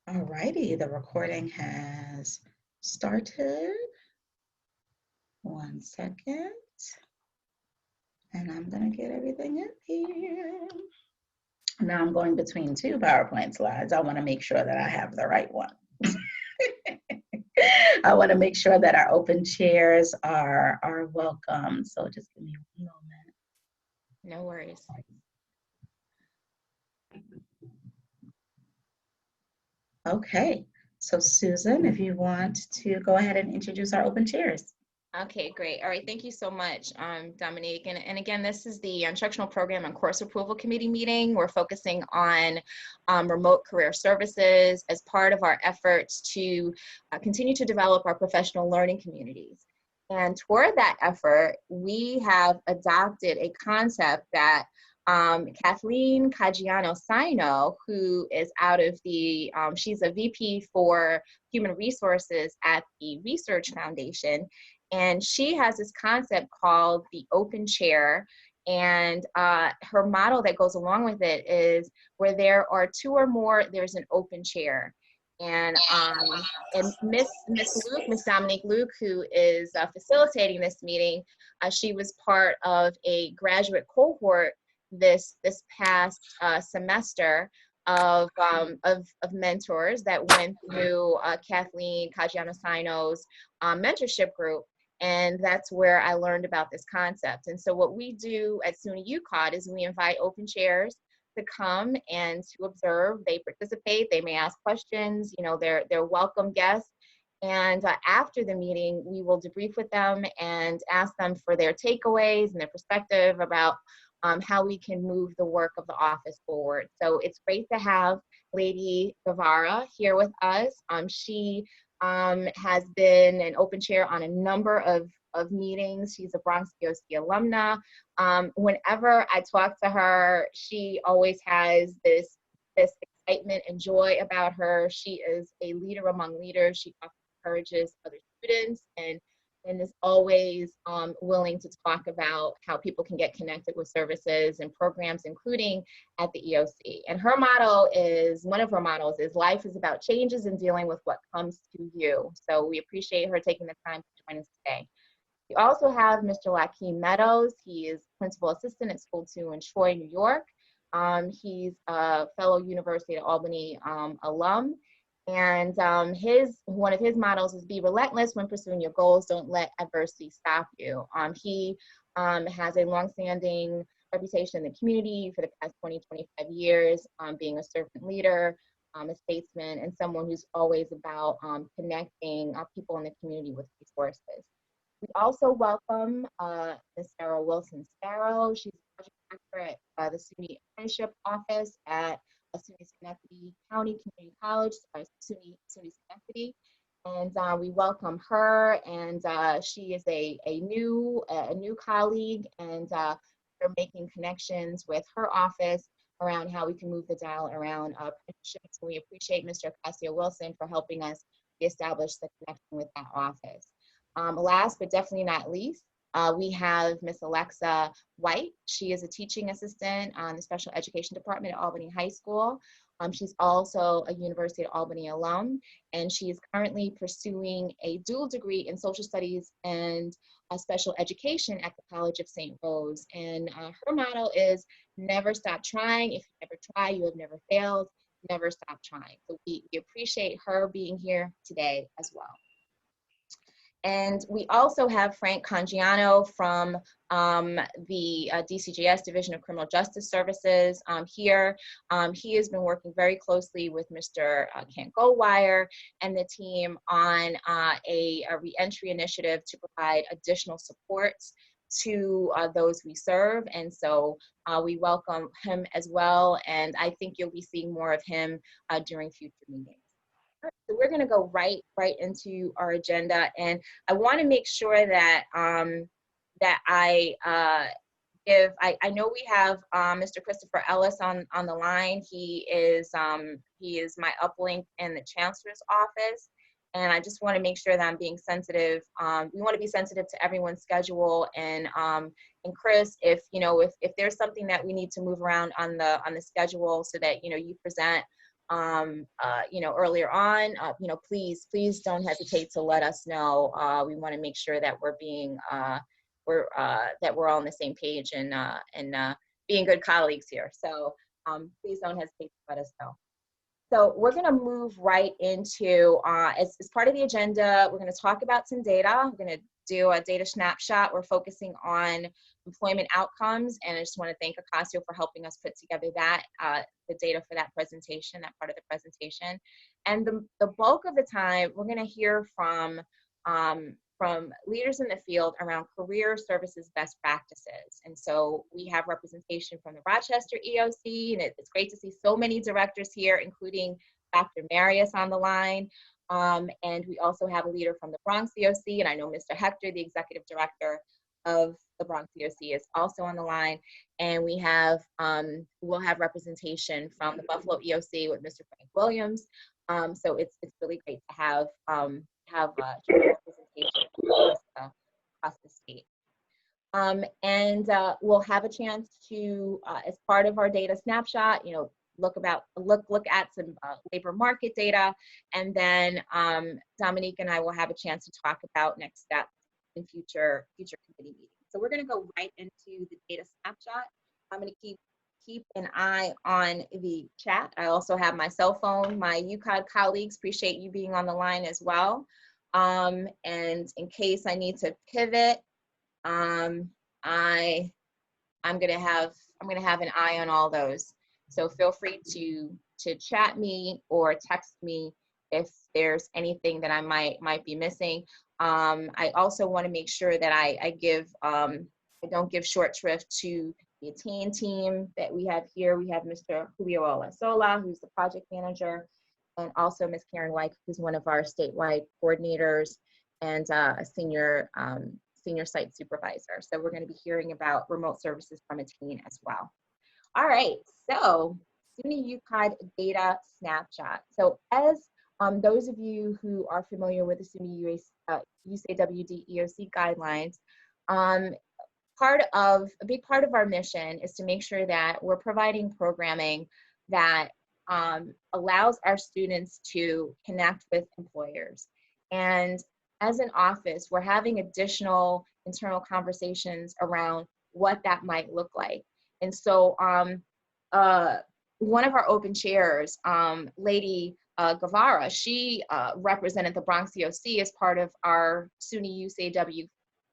Alrighty, the recording has started. 1 second. And I'm gonna get everything in here. Now I'm going between two PowerPoint slides. I wanna make sure that I have the right one. I wanna make sure that our open chairs are welcome. So just give me 1 moment. No worries. Okay, so Susan, if you want to go ahead and introduce our open chairs. Okay, great. All right, thank you so much, Dominique. And again, this is the Instructional Program and Course Approval Committee meeting. We're focusing on remote career services as part of our efforts to continue to develop our professional learning communities. And toward that effort, we have adopted a concept that Kathleen Caggiano-Sino, who is out of the, she's a VP for Human Resources at the Research Foundation, and she has this concept called the open chair. And her model that goes along with it is where there are two or more, there's an open chair. And Miss Luke, Miss Dominique Luke, who is facilitating this meeting, she was part of a graduate cohort this past semester of mentors that went through Kathleen Caggiano-Sino's mentorship group. And that's where I learned about this concept. And so what we do at SUNY UCOT is we invite open chairs to come and to observe. They participate, they may ask questions, you know, they're welcome guests. And after the meeting, we will debrief with them and ask them for their takeaways and their perspective about how we can move the work of the office forward. So it's great to have Lady Guevara here with us. She has been an open chair on a number of meetings. She's a Bronx POC alumna. Whenever I talk to her, she always has this excitement and joy about her. She is a leader among leaders. She often encourages other students and is always willing to talk about how people can get connected with services and programs, including at the EOC. And her motto is, one of her mottos is, life is about changes and dealing with what comes to you. So we appreciate her taking the time to join us today. We also have Mr. Lakeem Meadows. He is principal assistant at School 2 in Troy, New York. He's a fellow University of Albany alum. And one of his mottos is, be relentless when pursuing your goals. Don't let adversity stop you. He has a longstanding reputation in the community for the past 20, 25 years, being a servant leader, a statesman, and someone who's always about connecting people in the community with resources. We also welcome Ms. Sarah Wilson Sparrow. She's a project director at the SUNY Internship Office at SUNY Schenectady County Community College, SUNY Schenectady. And we welcome her, and she is a new colleague, and we're making connections with her office around how we can move the dial around apprenticeships. We appreciate Mr. Cassia Wilson for helping us establish the connection with that office. Last but definitely not least, we have Miss Alexa White. She is a teaching assistant on the special education department at Albany High School. She's also a University of Albany alum, and she is currently pursuing a dual degree in social studies and special education at the College of St. Rose. And her motto is, never stop trying. If you never try, you have never failed. Never stop trying. So we appreciate her being here today as well. And we also have Frank Cangiano from the DCJS, Division of Criminal Justice Services here. He has been working very closely with Mr. Kent Goldwire and the team on a reentry initiative to provide additional supports to those we serve. And so we welcome him as well. And I think you'll be seeing more of him during future meetings. So we're going to go right into our agenda, and I want to make sure that that I know we have Mr. Christopher Ellis on the line. He is my uplink in the Chancellor's office, and I just want to make sure that I'm being sensitive. We want to be sensitive to everyone's schedule, and Chris, if there's something that we need to move around on the schedule so that you present earlier on, please don't hesitate to let us know. We want to make sure that we're being, that we're all on the same page and being good colleagues here. So please don't hesitate to let us know. So we're going to move right into, as part of the agenda, we're going to talk about some data. We're going to do a data snapshot. We're focusing on employment outcomes, and I just want to thank Ocasio for helping us put together that, the data for that presentation, that part of the presentation. And the bulk of the time, we're going to hear from leaders in the field around career services best practices. And so we have representation from the Rochester EOC, and it's great to see so many directors here, including Dr. Marius on the line. And we also have a leader from the Bronx EOC, and I know Mr. Hector, the executive director of the Bronx EOC, is also on the line. And we have, we'll have representation from the Buffalo EOC with Mr. Frank Williams. So it's really great to have representation across the state. And we'll have a chance to, as part of our data snapshot, look at some labor market data, and then Dominique and I will have a chance to talk about next steps in future committee meetings. So we're going to go right into the data snapshot. I'm going to keep an eye on the chat. I also have my cell phone. My UCOD colleagues, appreciate you being on the line as well. And in case I need to pivot, I'm gonna have an eye on all those. So feel free to chat me or text me if there's anything that I might be missing. I also want to make sure that I don't give short shrift to the Attain team that we have here. We have Mr. Julio Olasola, who's the project manager, and also Ms. Karen White, who's one of our statewide coordinators and a senior site supervisor. So we're going to be hearing about remote services from Attain as well. All right, so SUNY UCOD data snapshot. So as those of you who are familiar with the SUNY UCAWD EOC guidelines, a big part of our mission is to make sure that we're providing programming that allows our students to connect with employers. And as an office, we're having additional internal conversations around what that might look like. And so one of our open chairs, Lady Guevara, she represented the Bronx EOC as part of our SUNY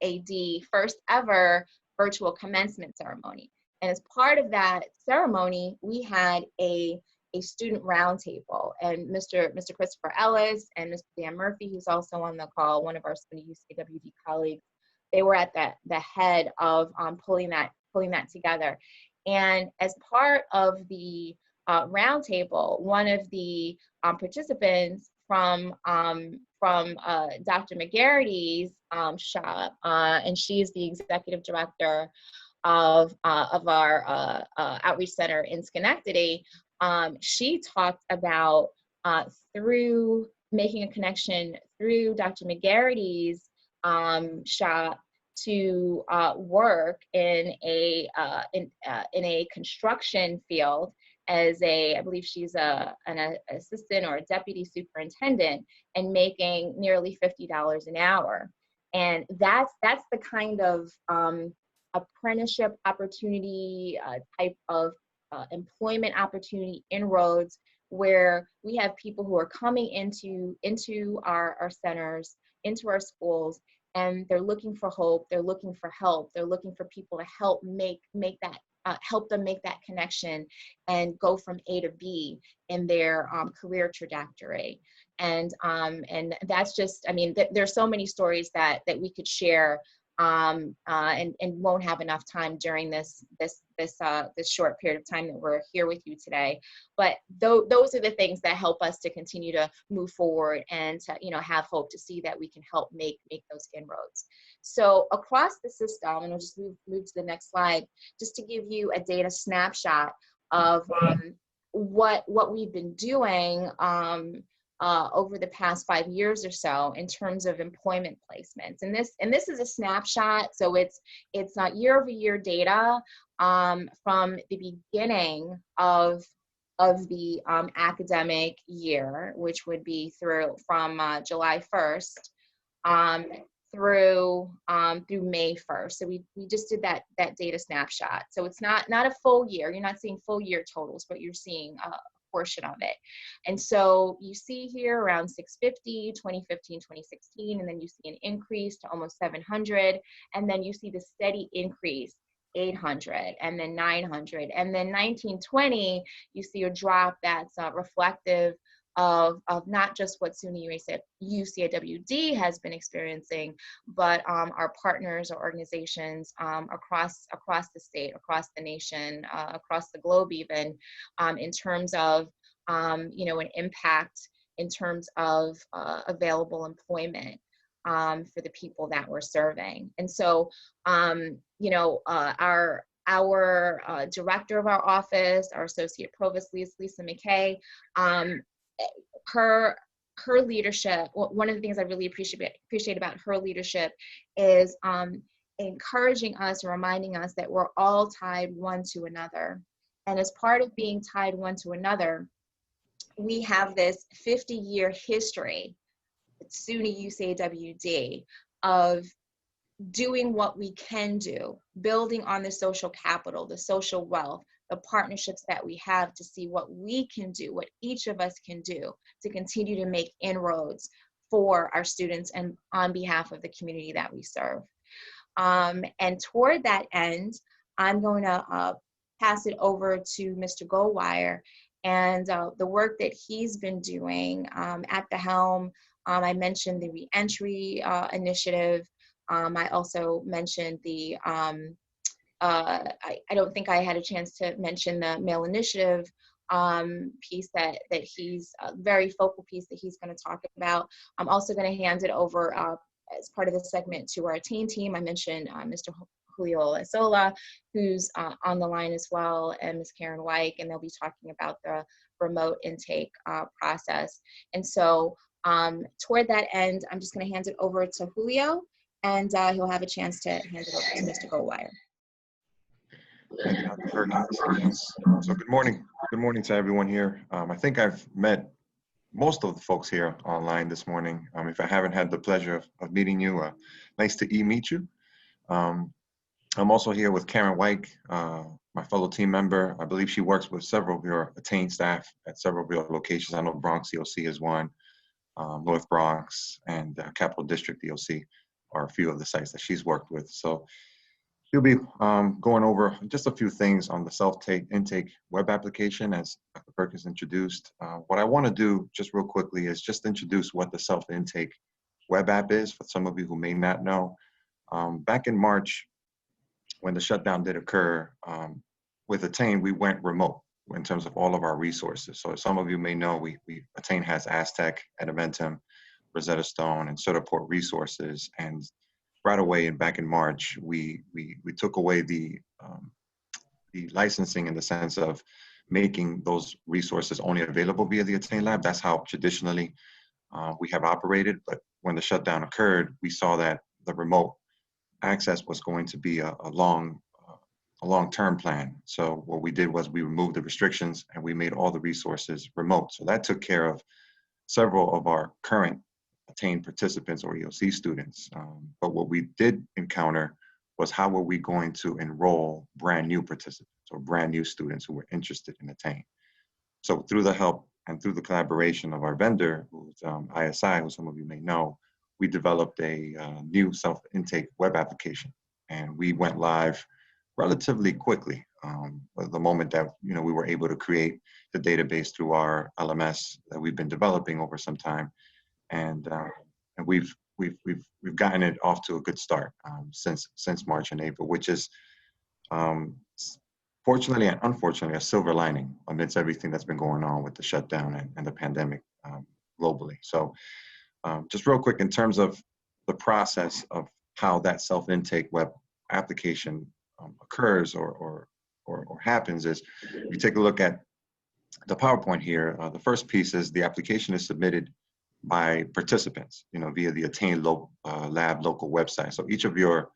UCAWD first ever virtual commencement ceremony. And as part of that ceremony, we had a student roundtable, and Mr. Christopher Ellis and Mr. Dan Murphy, who's also on the call, one of our SUNY UCAWD colleagues, they were at the head of pulling that together. And as part of the roundtable, one of the participants from Dr. McGarrity's shop, and she's the executive director of our outreach center in Schenectady. She talked about through making a connection through Dr. McGarrity's shop to work in a construction field as I believe she's an assistant or a deputy superintendent, and making nearly $50 an hour. And that's the kind of apprenticeship opportunity, type of employment opportunity inroads, where we have people who are coming into our centers, into our schools, and they're looking for hope, they're looking for help, they're looking for people to help help them make that connection and go from A to B in their career trajectory. And that's just, I mean, there's so many stories that we could share, and won't have enough time during this short period of time that we're here with you today. But those are the things that help us to continue to move forward and to have hope to see that we can help make those inroads. So across the system, and I'll just move to the next slide, just to give you a data snapshot of what we've been doing over the past 5 years or so in terms of employment placements. And this is a snapshot, so it's not year-over-year data from the beginning of of the academic year, which would be from July 1st through May 1st. So we just did that data snapshot. So it's not a full year. You're not seeing full year totals, but you're seeing a portion of it. And so you see here around 650, 2015, 2016, and then you see an increase to almost 700, and then you see the steady increase 800, and then 900, and then 1920, you see a drop that's reflective of not just what SUNY UCAWD has been experiencing, but our partners or organizations across the state, across the nation, across the globe even, in terms of an impact in terms of available employment for the people that we're serving. And so, our director of our office, our associate provost, Lisa McKay, her leadership, one of the things I really appreciate about her leadership is encouraging us and reminding us that we're all tied one to another. And as part of being tied one to another, we have this 50-year history at SUNY UCAWD of doing what we can do, building on the social capital, the social wealth, the partnerships that we have to see what we can do, what each of us can do to continue to make inroads for our students and on behalf of the community that we serve. And toward that end, I'm going to pass it over to Mr. Goldwire and the work that he's been doing at the helm. I mentioned the reentry initiative. I also mentioned the, I don't think I had a chance to mention the male initiative piece that he's a very focal piece that he's going to talk about. I'm also going to hand it over as part of the segment to our Attain team. I mentioned Mr. Julio Esola, who's on the line as well, and Ms. Karen Wyke, and they'll be talking about the remote intake process. And so toward that end, I'm just going to hand it over to Julio, and he'll have a chance to hand it over to Mr. Goldwire. Thank you, Dr. Perkins. So good morning. Good morning to everyone here. I think I've met most of the folks here online this morning. If I haven't had the pleasure of meeting you, nice to meet you. I'm also here with Karen Wyke, my fellow team member. I believe she works with several of your Attain staff at several of your locations. I know Bronx EOC is one, North Bronx, and Capital District EOC are a few of the sites that she's worked with. So she'll be going over just a few things on the self-intake web application, as Dr. Perkins introduced. What I want to do just real quickly is just introduce what the self-intake web app is for some of you who may not know. Back in March, when the shutdown did occur, with Attain, we went remote in terms of all of our resources. So as some of you may know, Attain has Aztec, Edmentum, Rosetta Stone, and Certiport resources. And right away, and back in March, we took away the licensing in the sense of making those resources only available via the Attain Lab. That's how traditionally we have operated. But when the shutdown occurred, we saw that the remote access was going to be a long-term plan. So what we did was we removed the restrictions and we made all the resources remote. So that took care of several of our current Attain participants or EOC students. But what we did encounter was how were we going to enroll brand new participants or brand new students who were interested in Attain. So through the help and through the collaboration of our vendor, who's ISI, who some of you may know, we developed a new self-intake web application, and we went live relatively quickly. The moment that we were able to create the database through our LMS that we've been developing over some time, and we've gotten it off to a good start since March and April, which is fortunately and unfortunately a silver lining amidst everything that's been going on with the shutdown and the pandemic globally. So. Just real quick, in terms of the process of how that self-intake web application occurs or happens is, you take a look at the PowerPoint here. The first piece is the application is submitted by participants, via the Attain Lab local website. So each of your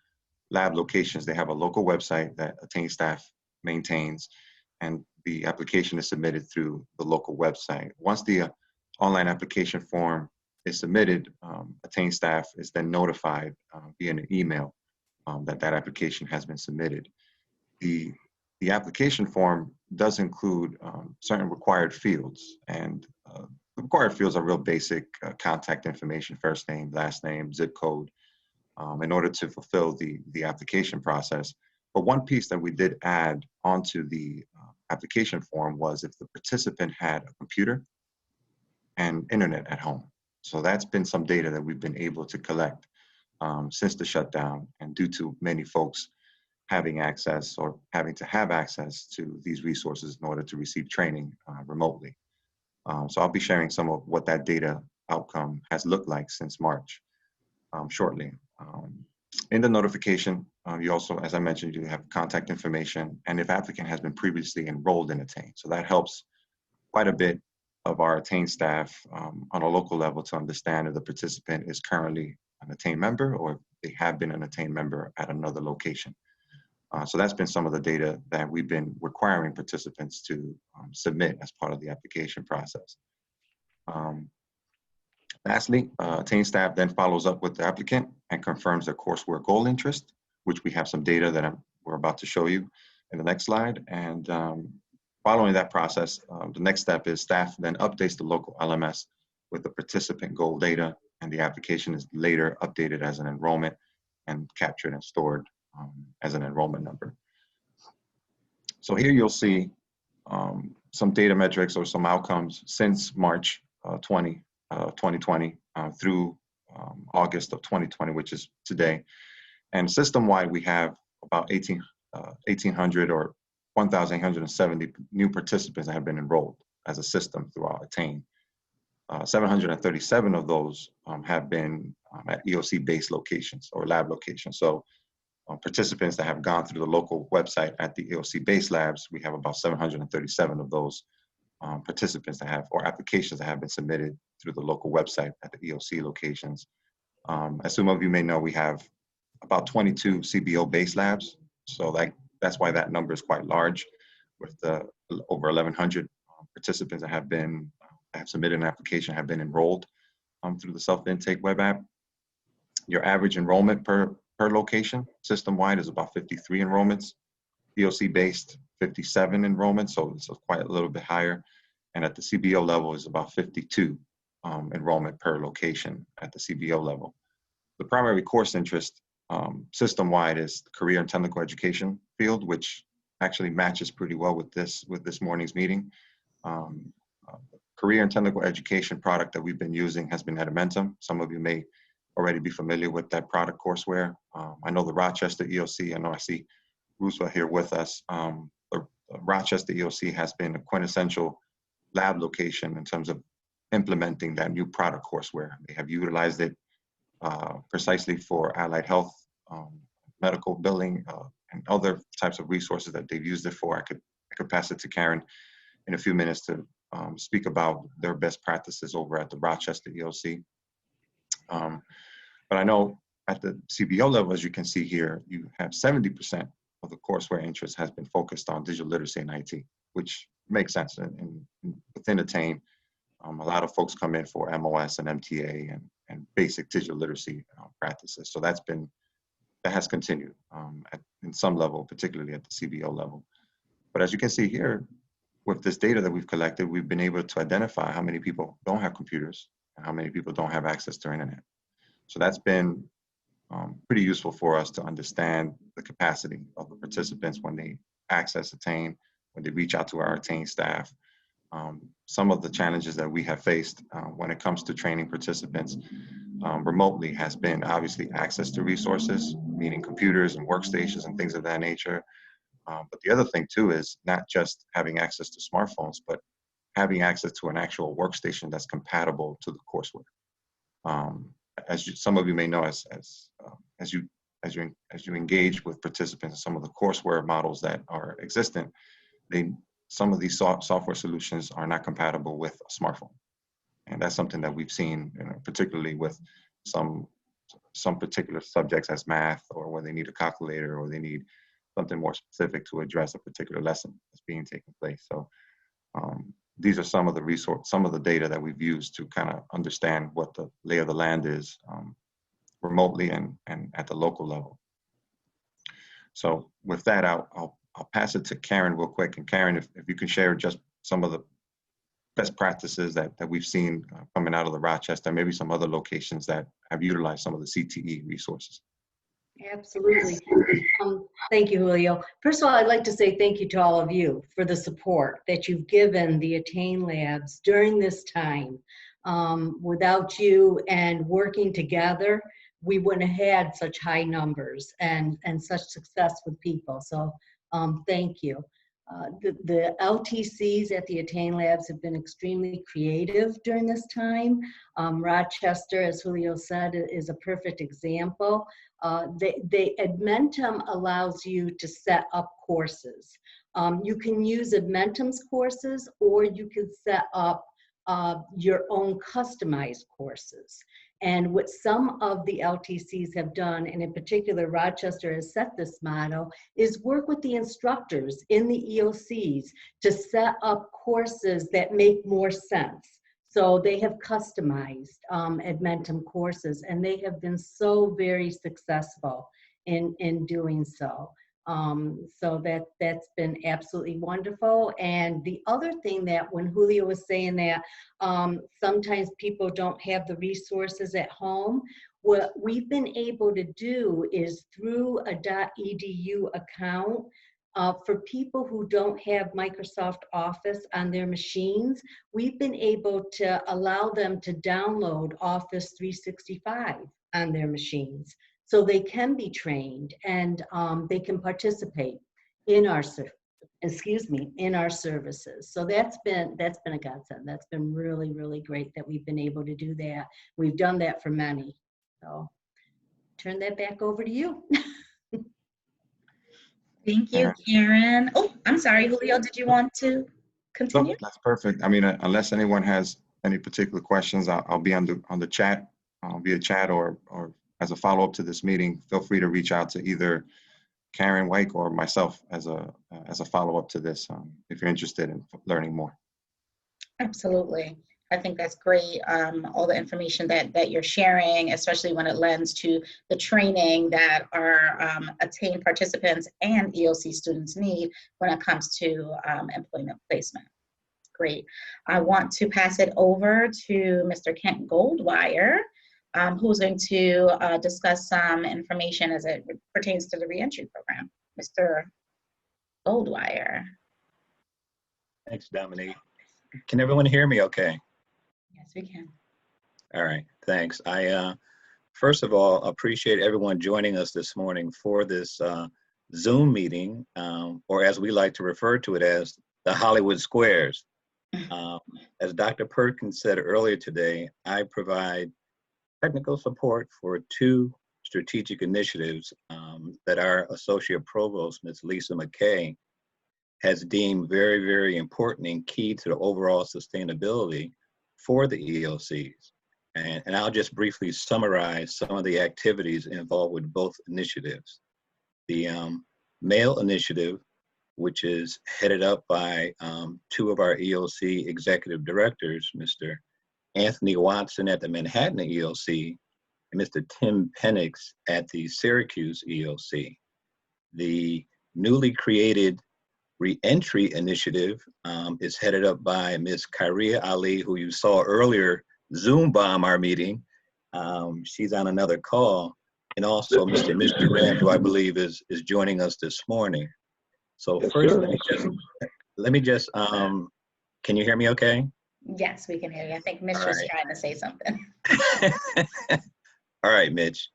lab locations, they have a local website that Attain staff maintains, and the application is submitted through the local website. Once the online application form is submitted, Attain staff is then notified via an email that that application has been submitted. The application form does include certain required fields, and the required fields are real basic contact information, first name, last name, zip code, in order to fulfill the application process. But one piece that we did add onto the application form was if the participant had a computer and internet at home. So that's been some data that we've been able to collect since the shutdown, and due to many folks having access or having to have access to these resources in order to receive training remotely. So I'll be sharing some of what that data outcome has looked like since March shortly. In the notification, you also, as I mentioned, you have contact information and if applicant has been previously enrolled in Attain. So that helps quite a bit of our Attain staff on a local level to understand if the participant is currently an Attain member or if they have been an Attain member at another location. So that's been some of the data that we've been requiring participants to submit as part of the application process. Lastly, Attain staff then follows up with the applicant and confirms their courseware goal interest, which we have some data that we're about to show you in the next slide. And following that process, the next step is staff then updates the local LMS with the participant goal data, and the application is later updated as an enrollment and captured and stored as an enrollment number. So here you'll see some data metrics or some outcomes since March 2020 through August of 2020, which is today. And system-wide, we have about 1,800 or 1,870 new participants that have been enrolled as a system throughout Attain. 737 of those have been at EOC-based locations or lab locations. So participants that have gone through the local website at the EOC-based labs, we have about 737 of those participants that have, or applications that have been submitted through the local website at the EOC locations. As some of you may know, we have about 22 CBO-based labs. So that's why that number is quite large, with over 1,100 participants that have submitted an application, have been enrolled through the self-intake web app. Your average enrollment per location system-wide is about 53 enrollments. EOC-based 57 enrollments, so it's quite a little bit higher. And at the CBO level is about 52 enrollment per location at the CBO level. The primary course interest system-wide is the career and technical education field, which actually matches pretty well with this morning's meeting. Career and technical education product that we've been using has been Edmentum. Some of you may already be familiar with that product courseware. I know the Rochester EOC, I know I see Roosevelt here with us. The Rochester EOC has been a quintessential lab location in terms of implementing that new product courseware. They have utilized it precisely for allied health, medical billing, and other types of resources that they've used it for. I could pass it to Karen in a few minutes to speak about their best practices over at the Rochester EOC. But I know at the CBO level, as you can see here, you have 70% of the courseware interest has been focused on digital literacy and IT, which makes sense. And within Attain, a lot of folks come in for MOS and MTA and basic digital literacy practices. So that has continued in some level, particularly at the CBO level. But as you can see here, with this data that we've collected, we've been able to identify how many people don't have computers and how many people don't have access to internet. So that's been pretty useful for us to understand the capacity of the participants when they access Attain, when they reach out to our Attain staff. Some of the challenges that we have faced when it comes to training participants remotely has been obviously access to resources, meaning computers and workstations and things of that nature. But the other thing too is not just having access to smartphones, but having access to an actual workstation that's compatible to the courseware. Some of you may know, as you engage with participants in some of the courseware models that are existent, some of these software solutions are not compatible with a smartphone, and that's something that we've seen, particularly with some particular subjects as math, or where they need a calculator, or they need something more specific to address a particular lesson that's being taken place. So these are some of the data that we've used to kind of understand what the lay of the land is remotely and at the local level. So with that, I'll pass it to Karen real quick. And Karen, if you can share just some of the best practices that we've seen coming out of the Rochester, maybe some other locations that have utilized some of the CTE resources. Absolutely. Thank you, Julio. First of all, I'd like to say thank you to all of you for the support that you've given the Attain Labs during this time. Without you and working together, we wouldn't have had such high numbers and such success with people. So thank you. The LTCs at the Attain Labs have been extremely creative during this time. Rochester, as Julio said, is a perfect example. Edmentum allows you to set up courses. You can use Edmentum's courses, or you can set up your own customized courses. And what some of the LTCs have done, and in particular Rochester has set this model, is work with the instructors in the EOCs to set up courses that make more sense. So they have customized Edmentum courses, and they have been so very successful in doing so. So that's been absolutely wonderful. And the other thing that when Julio was saying that sometimes people don't have the resources at home, what we've been able to do is through a .edu account, for people who don't have Microsoft Office on their machines, we've been able to allow them to download Office 365 on their machines. So they can be trained and they can participate in our in our services. So that's been a godsend. That's been really, really great that we've been able to do that. We've done that for many. So turn that back over to you. Thank you, Karen. Oh, I'm sorry, Julio, did you want to continue? No, that's perfect. I mean, unless anyone has any particular questions, I'll be on the chat, via chat or as a follow-up to this meeting. Feel free to reach out to either Karen White or myself as a follow-up to this, if you're interested in learning more. Absolutely. I think that's great. All the information that you're sharing, especially when it lends to the training that our Attain participants and EOC students need when it comes to employment placement. Great. I want to pass it over to Mr. Kent Goldwire, who's going to discuss some information as it pertains to the reentry program. Mr. Goldwire. Thanks, Dominique. Can everyone hear me okay? Yes, we can. All right, thanks. I first of all appreciate everyone joining us this morning for this Zoom meeting, or as we like to refer to it as the Hollywood Squares. As Dr. Perkins said earlier today, I provide technical support for two strategic initiatives that our Associate Provost, Ms. Lisa McKay, has deemed very, very important and key to the overall sustainability for the EOCs. And I'll just briefly summarize some of the activities involved with both initiatives. The MAIL initiative, which is headed up by two of our EOC executive directors, Mr. Anthony Watson at the Manhattan EOC and Mr. Tim Penix at the Syracuse EOC. The newly created Reentry Initiative is headed up by Ms. Kyria Ali, who you saw earlier Zoom bomb our meeting. She's on another call. And also Mr. Durant, who I believe is joining us this morning. So Yes, first, sir. let me just can you hear me okay? Yes, we can hear you. I think Mitch was trying to say something. All right, Mitch,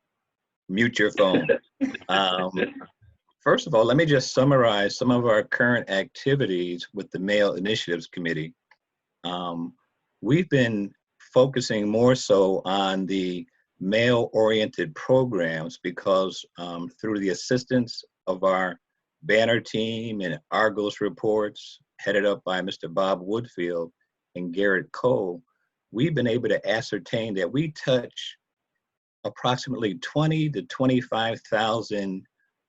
mute your phone. First of all, let me just summarize some of our current activities with the MAIL Initiatives Committee. We've been focusing more so on the MAIL-oriented programs because through the assistance of our banner team and Argos reports headed up by Mr. Bob Woodfield and Garrett Cole, we've been able to ascertain that we touch approximately 20 to 25,000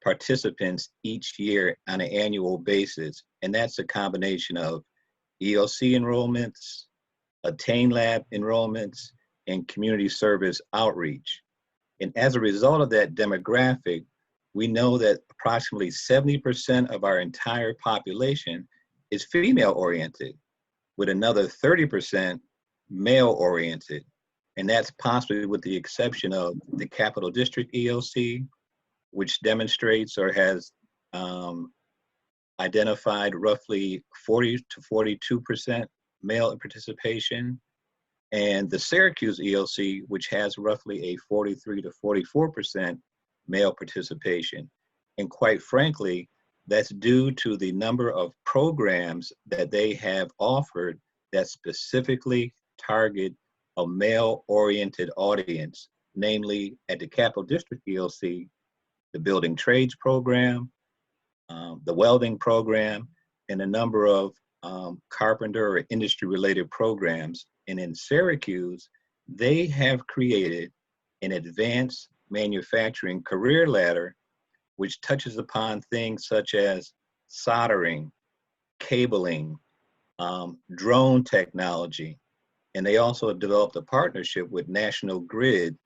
participants each year on an annual basis. And that's a combination of ELC enrollments, Attain Lab enrollments, and community service outreach. And as a result of that demographic, we know that approximately 70% of our entire population is female oriented, with another 30% male oriented. And that's possibly with the exception of the Capital District ELC, which demonstrates or has identified roughly 40 to 42% male participation, and the Syracuse ELC, which has roughly a 43 to 44% male participation. And quite frankly, that's due to the number of programs that they have offered that specifically target a male-oriented audience, namely at the Capital District ELC, the Building Trades program, the welding program, and a number of carpenter or industry-related programs. And in Syracuse, they have created an advanced manufacturing career ladder, which touches upon things such as soldering, cabling, drone technology. And they also have developed a partnership with National Grid,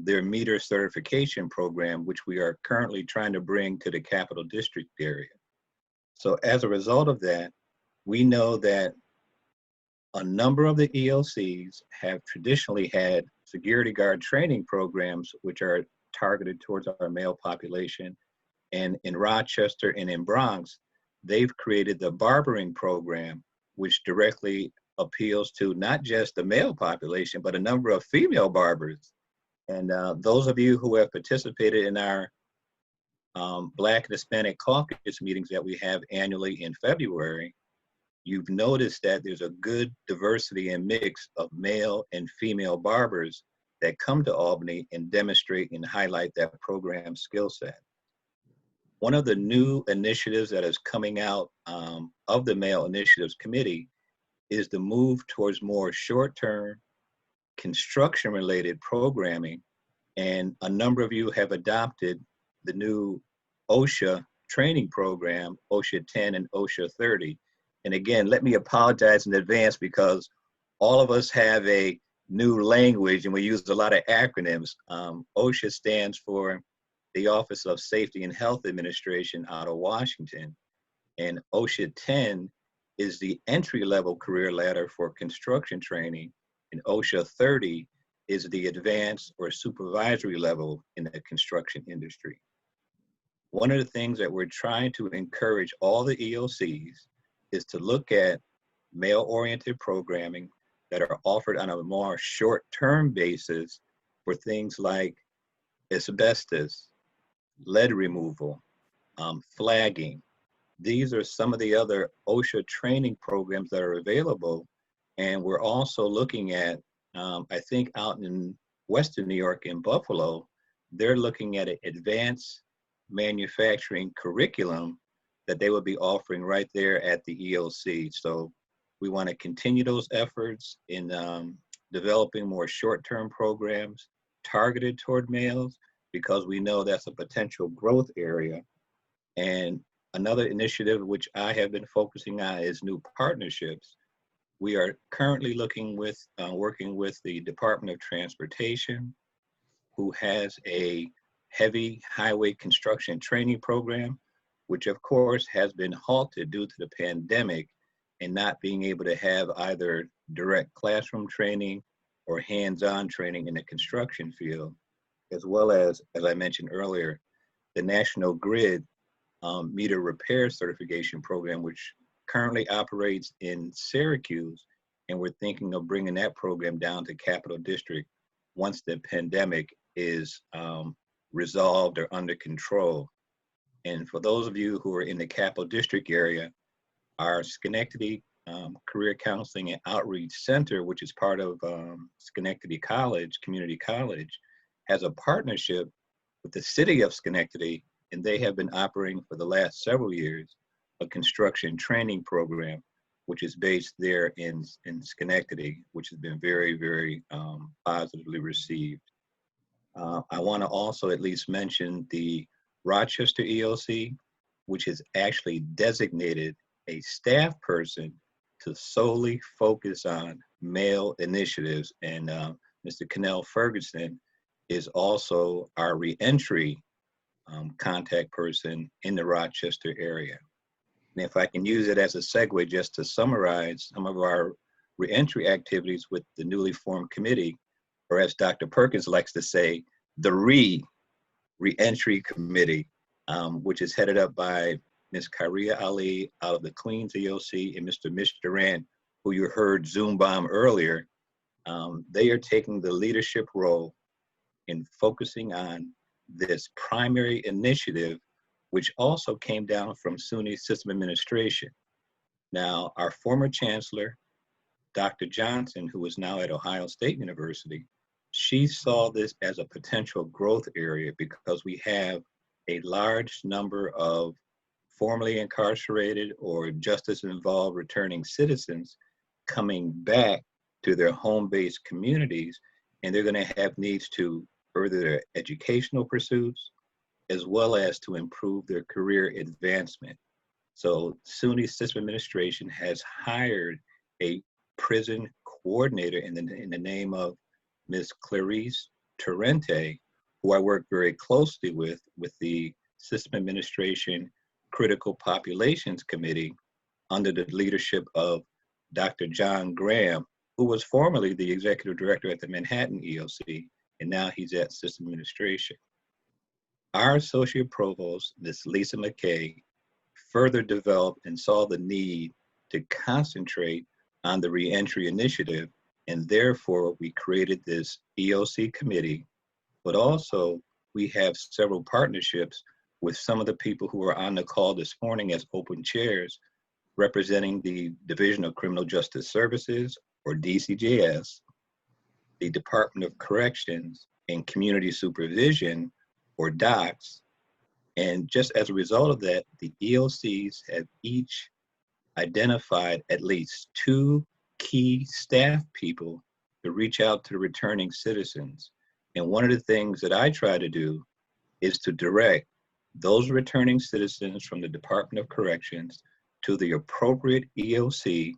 their meter certification program, which we are currently trying to bring to the Capital District area. So as a result of that, we know that a number of the ELCs have traditionally had security guard training programs, which are targeted towards our male population. And in Rochester and in Bronx, they've created the barbering program, which directly appeals to not just the male population, but a number of female barbers. And those of you who have participated in our Black and Hispanic caucus meetings that we have annually in February, you've noticed that there's a good diversity and mix of male and female barbers that come to Albany and demonstrate and highlight that program skill set. One of the new initiatives that is coming out of the Male Initiatives Committee is the move towards more short-term construction-related programming. And a number of you have adopted the new OSHA training program, OSHA 10 and OSHA 30. And again, let me apologize in advance because all of us have a new language and we use a lot of acronyms. OSHA stands for the Office of Safety and Health Administration out of Washington. And OSHA 10 is the entry-level career ladder for construction training. And OSHA 30 is the advanced or supervisory level in the construction industry. One of the things that we're trying to encourage all the ELCs is to look at male-oriented programming that are offered on a more short-term basis for things like asbestos, lead removal, flagging. These are some of the other OSHA training programs that are available. And we're also looking at, I think out in Western New York in Buffalo, they're looking at an advanced manufacturing curriculum that they will be offering right there at the ELC. So we want to continue those efforts in developing more short-term programs targeted toward males, because we know that's a potential growth area. And another initiative which I have been focusing on is new partnerships. We are currently working with the Department of Transportation, who has a heavy highway construction training program, which of course has been halted due to the pandemic and not being able to have either direct classroom training or hands-on training in the construction field, as well as I mentioned earlier, the National Grid meter repair certification program, which currently operates in Syracuse, and we're thinking of bringing that program down to Capital District once the pandemic is resolved or under control. And for those of you who are in the Capital District area, our Schenectady Career Counseling and Outreach Center, which is part of Schenectady College, Community College, has a partnership with the city of Schenectady, and they have been operating for the last several years a construction training program, which is based there in Schenectady, which has been very, very positively received. I want to also at least mention the Rochester EOC, which has actually designated a staff person to solely focus on male initiatives. And Mr. Cannell Ferguson is also our reentry contact person in the Rochester area. And if I can use it as a segue just to summarize some of our reentry activities with the newly formed committee, or as Dr. Perkins likes to say, the reentry committee, which is headed up by Ms. Kyria Ali out of the Queens EOC and Mr. Mitch Durant, who you heard Zoom bomb earlier. They are taking the leadership role in focusing on this primary initiative, which also came down from SUNY System Administration. Now, our former chancellor, Dr. Johnson, who is now at Ohio State University, she saw this as a potential growth area because we have a large number of formerly incarcerated or justice-involved returning citizens coming back to their home-based communities, and they're going to have needs to further their educational pursuits as well as to improve their career advancement. So SUNY System Administration has hired a prison coordinator in the name of Ms. Clarice Torrente, who I work very closely with the System Administration Critical Populations Committee under the leadership of Dr. John Graham, who was formerly the executive director at the Manhattan EOC, and now he's at System Administration. Our associate provost, Ms. Lisa McKay, further developed and saw the need to concentrate on the reentry initiative, and therefore we created this EOC committee, but also we have several partnerships with some of the people who are on the call this morning as open chairs, representing the Division of Criminal Justice Services, or DCJS, the Department of Corrections and Community Supervision, or DOCS. And just as a result of that, the EOCs have each identified at least 2 key staff people to reach out to the returning citizens. And one of the things that I try to do is to direct those returning citizens from the Department of Corrections to the appropriate EOC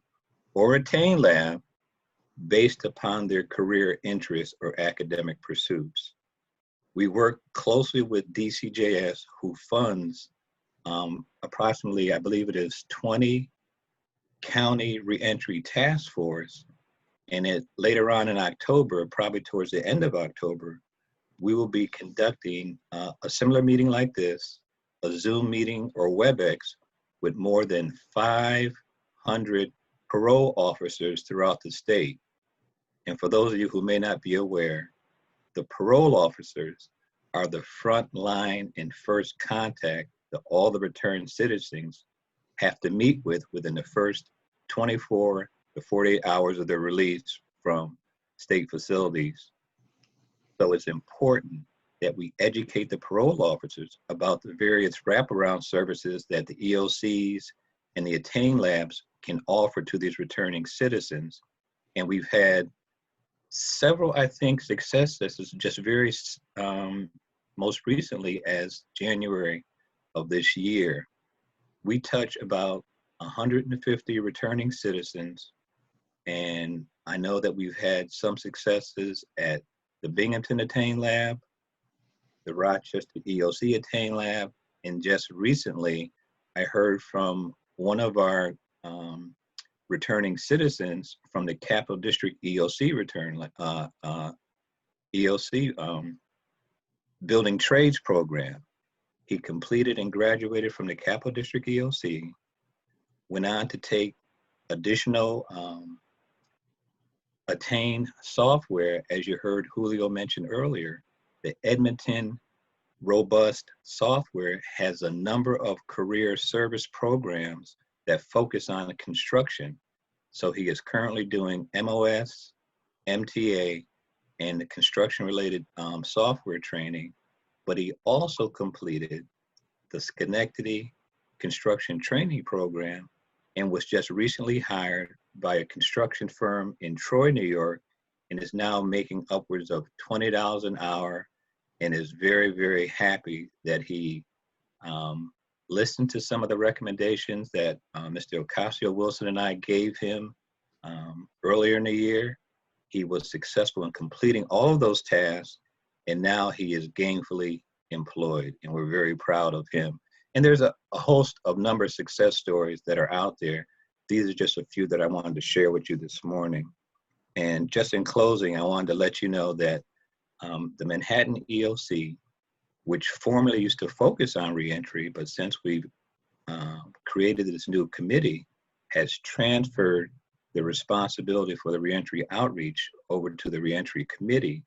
or attain lab based upon their career interests or academic pursuits. We work closely with DCJS, who funds approximately, I believe it is 20 county reentry task force. And later on in October, probably towards the end of October, we will be conducting a similar meeting like this, a Zoom meeting or WebEx with more than 500 parole officers throughout the state. And for those of you who may not be aware, the parole officers are the front line and first contact that all the returned citizens have to meet with within the first 24 to 48 hours of their release from state facilities. So it's important that we educate the parole officers about the various wraparound services that the EOCs and the Attain Labs can offer to these returning citizens. And we've had several, I think, successes just very most recently as January of this year. We touch about 150 returning citizens, and I know that we've had some successes at the Binghamton Attain Lab, the Rochester EOC Attain Lab, and just recently I heard from one of our returning citizens from the Capital District EOC Building Trades Program. He completed and graduated from the Capital District EOC, went on to take additional Attain software, as you heard Julio mention earlier. The Edmonton Robust software has a number of career service programs that focus on construction. So he is currently doing MOS, MTA, and the construction-related software training, but he also completed the Schenectady Construction Training Program and was just recently hired by a construction firm in Troy, New York, and is now making upwards of $20 an hour and is very, very happy that he listened to some of the recommendations that Mr. Ocasio-Wilson and I gave him earlier in the year. He was successful in completing all of those tasks, and now he is gainfully employed, and we're very proud of him. And there's a host of number of success stories that are out there. These are just a few that I wanted to share with you this morning. And just in closing, I wanted to let you know that the Manhattan EOC, which formerly used to focus on reentry, but since we've created this new committee, has transferred the responsibility for the reentry outreach over to the reentry committee.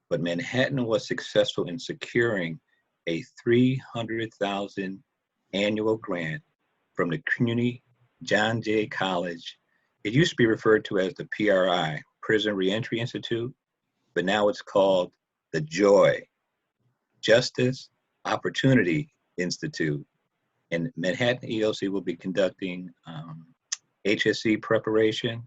But Manhattan was successful in securing a $300,000 annual grant from the Community John Jay College. It used to be referred to as the PRI, Prison Reentry Institute, but now it's called the JOY, Justice Opportunity Institute. And Manhattan EOC will be conducting HSC preparation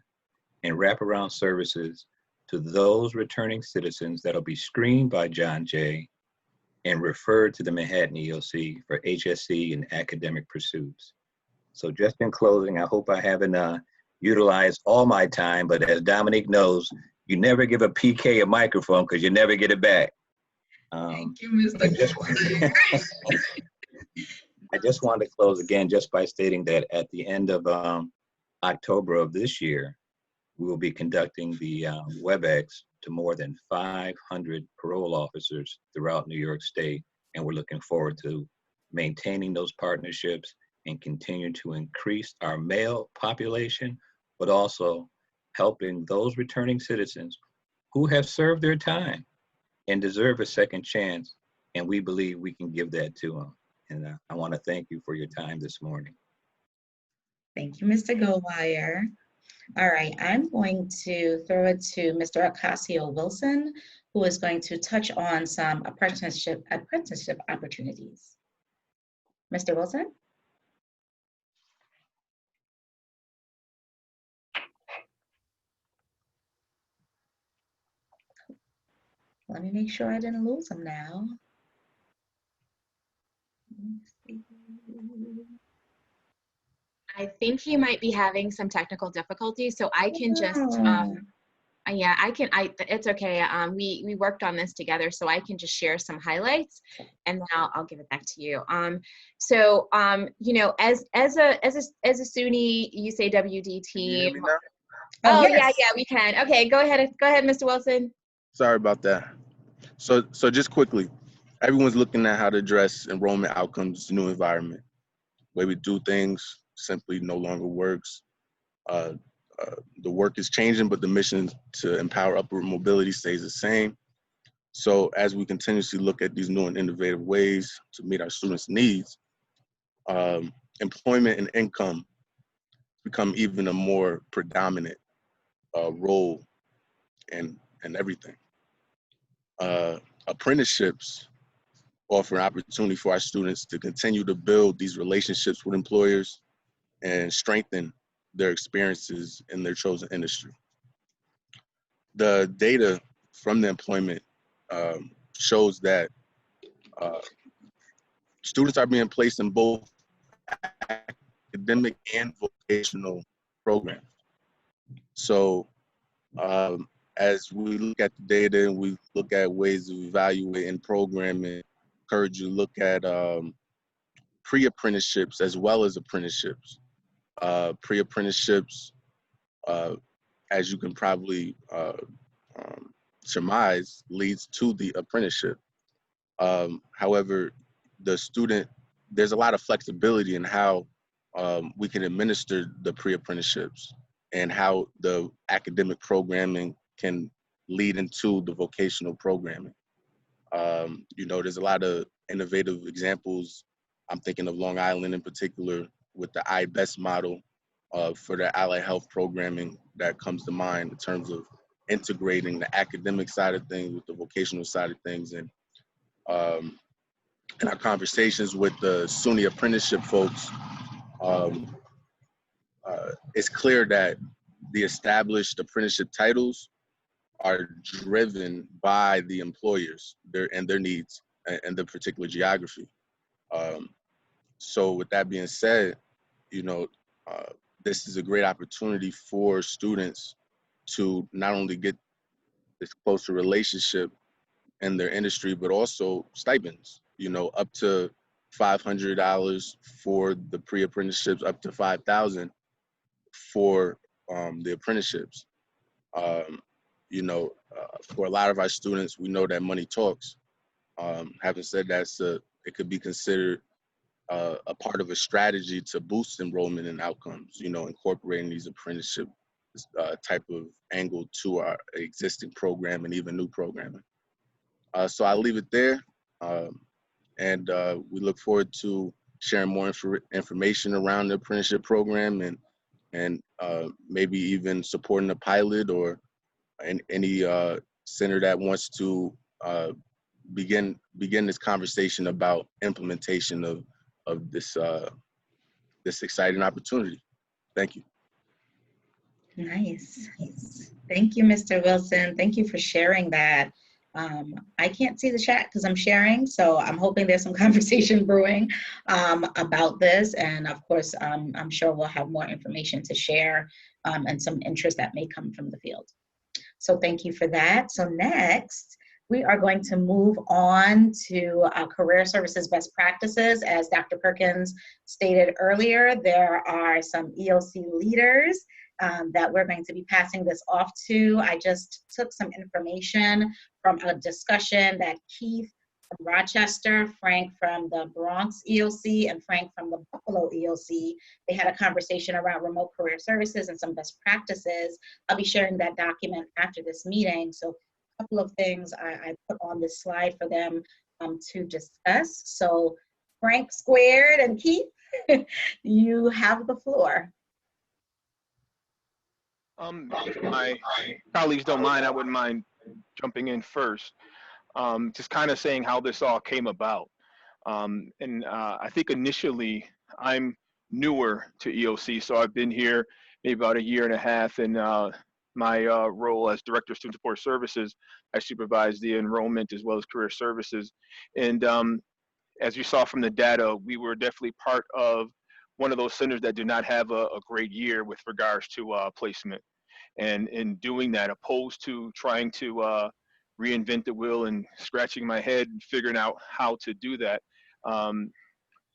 and wraparound services to those returning citizens that'll be screened by John Jay and referred to the Manhattan EOC for HSC and academic pursuits. So just in closing, I hope I haven't utilized all my time, but as Dominique knows, you never give a PK a microphone because you never get it back. Thank you, Mr. I just wanted to close again just by stating that at the end of October of this year, we will be conducting the WebEx to more than 500 parole officers throughout New York State. And we're looking forward to maintaining those partnerships and continue to increase our male population, but also helping those returning citizens who have served their time and deserve a second chance. And we believe we can give that to them. And I want to thank you for your time this morning. Thank you, Mr. Goldwire. All right, I'm going to throw it to Mr. Ocasio-Wilson, who is going to touch on some apprenticeship opportunities. Mr. Wilson? Let me make sure I didn't lose him now. I think he might be having some technical difficulties, so I can just, yeah, it's okay. We worked on this together, so I can just share some highlights, and then I'll give it back to you. You know, as a SUNY USAWD team. Oh, yes. yeah, we can. Okay, go ahead, Mr. Wilson. Sorry about that. So just quickly, everyone's looking at how to address enrollment outcomes in the new environment. The way we do things simply no longer works. The work is changing, but the mission to empower upward mobility stays the same. So as we continuously look at these new and innovative ways to meet our students' needs, employment and income become even a more predominant role in everything. Apprenticeships offer an opportunity for our students to continue to build these relationships with employers and strengthen their experiences in their chosen industry. The data from the employment shows that students are being placed in both academic and vocational programs. So as we look at the data and we look at ways of evaluating programming, encourage you to look at pre-apprenticeships as well as apprenticeships. Pre-apprenticeships, as you can probably surmise, leads to the apprenticeship. However, there's a lot of flexibility in how we can administer the pre-apprenticeships and how the academic programming can lead into the vocational programming. You know, there's a lot of innovative examples. I'm thinking of Long Island in particular with the IBEST model for the allied health programming that comes to mind in terms of integrating the academic side of things with the vocational side of things. And in our conversations with the SUNY apprenticeship folks, it's clear that the established apprenticeship titles are driven by the employers and their needs and the particular geography. So with that being said, you know, this is a great opportunity for students to not only get this closer relationship in their industry, but also stipends, you know, up to $500 for the pre-apprenticeships, up to $5,000 for the apprenticeships. You know, for a lot of our students, we know that money talks. Having said that, it could be considered a part of a strategy to boost enrollment and outcomes, you know, incorporating these apprenticeship type of angle to our existing program and even new programming. So I'll leave it there. And we look forward to sharing more information around the apprenticeship program and maybe even supporting a pilot or any center that wants to begin this conversation about implementation of this this exciting opportunity. Thank you. Nice. Thank you, Mr. Wilson. Thank you for sharing that. I can't see the chat because I'm sharing, so I'm hoping there's some conversation brewing about this. And of course, I'm sure we'll have more information to share and some interest that may come from the field. So thank you for that. So next, we are going to move on to career services best practices. As Dr. Perkins stated earlier, there are some EOC leaders that we're going to be passing this off to. I just took some information from a discussion that Keith from Rochester, Frank from the Bronx EOC, and Frank from the Buffalo EOC, they had a conversation around remote career services and some best practices. I'll be sharing that document after this meeting. So a couple of things I put on this slide for them to discuss. So Frank squared and Keith, you have the floor. If my colleagues don't mind, I wouldn't mind jumping in first. Just kind of saying how this all came about. I think initially I'm newer to EOC, so I've been here maybe about 1.5 years, and my role as Director of Student Support Services, I supervise the enrollment as well as career services. And as you saw from the data, we were definitely part of one of those centers that did not have a great year with regards to placement. And in doing that, opposed to trying to reinvent the wheel and scratching my head and figuring out how to do that,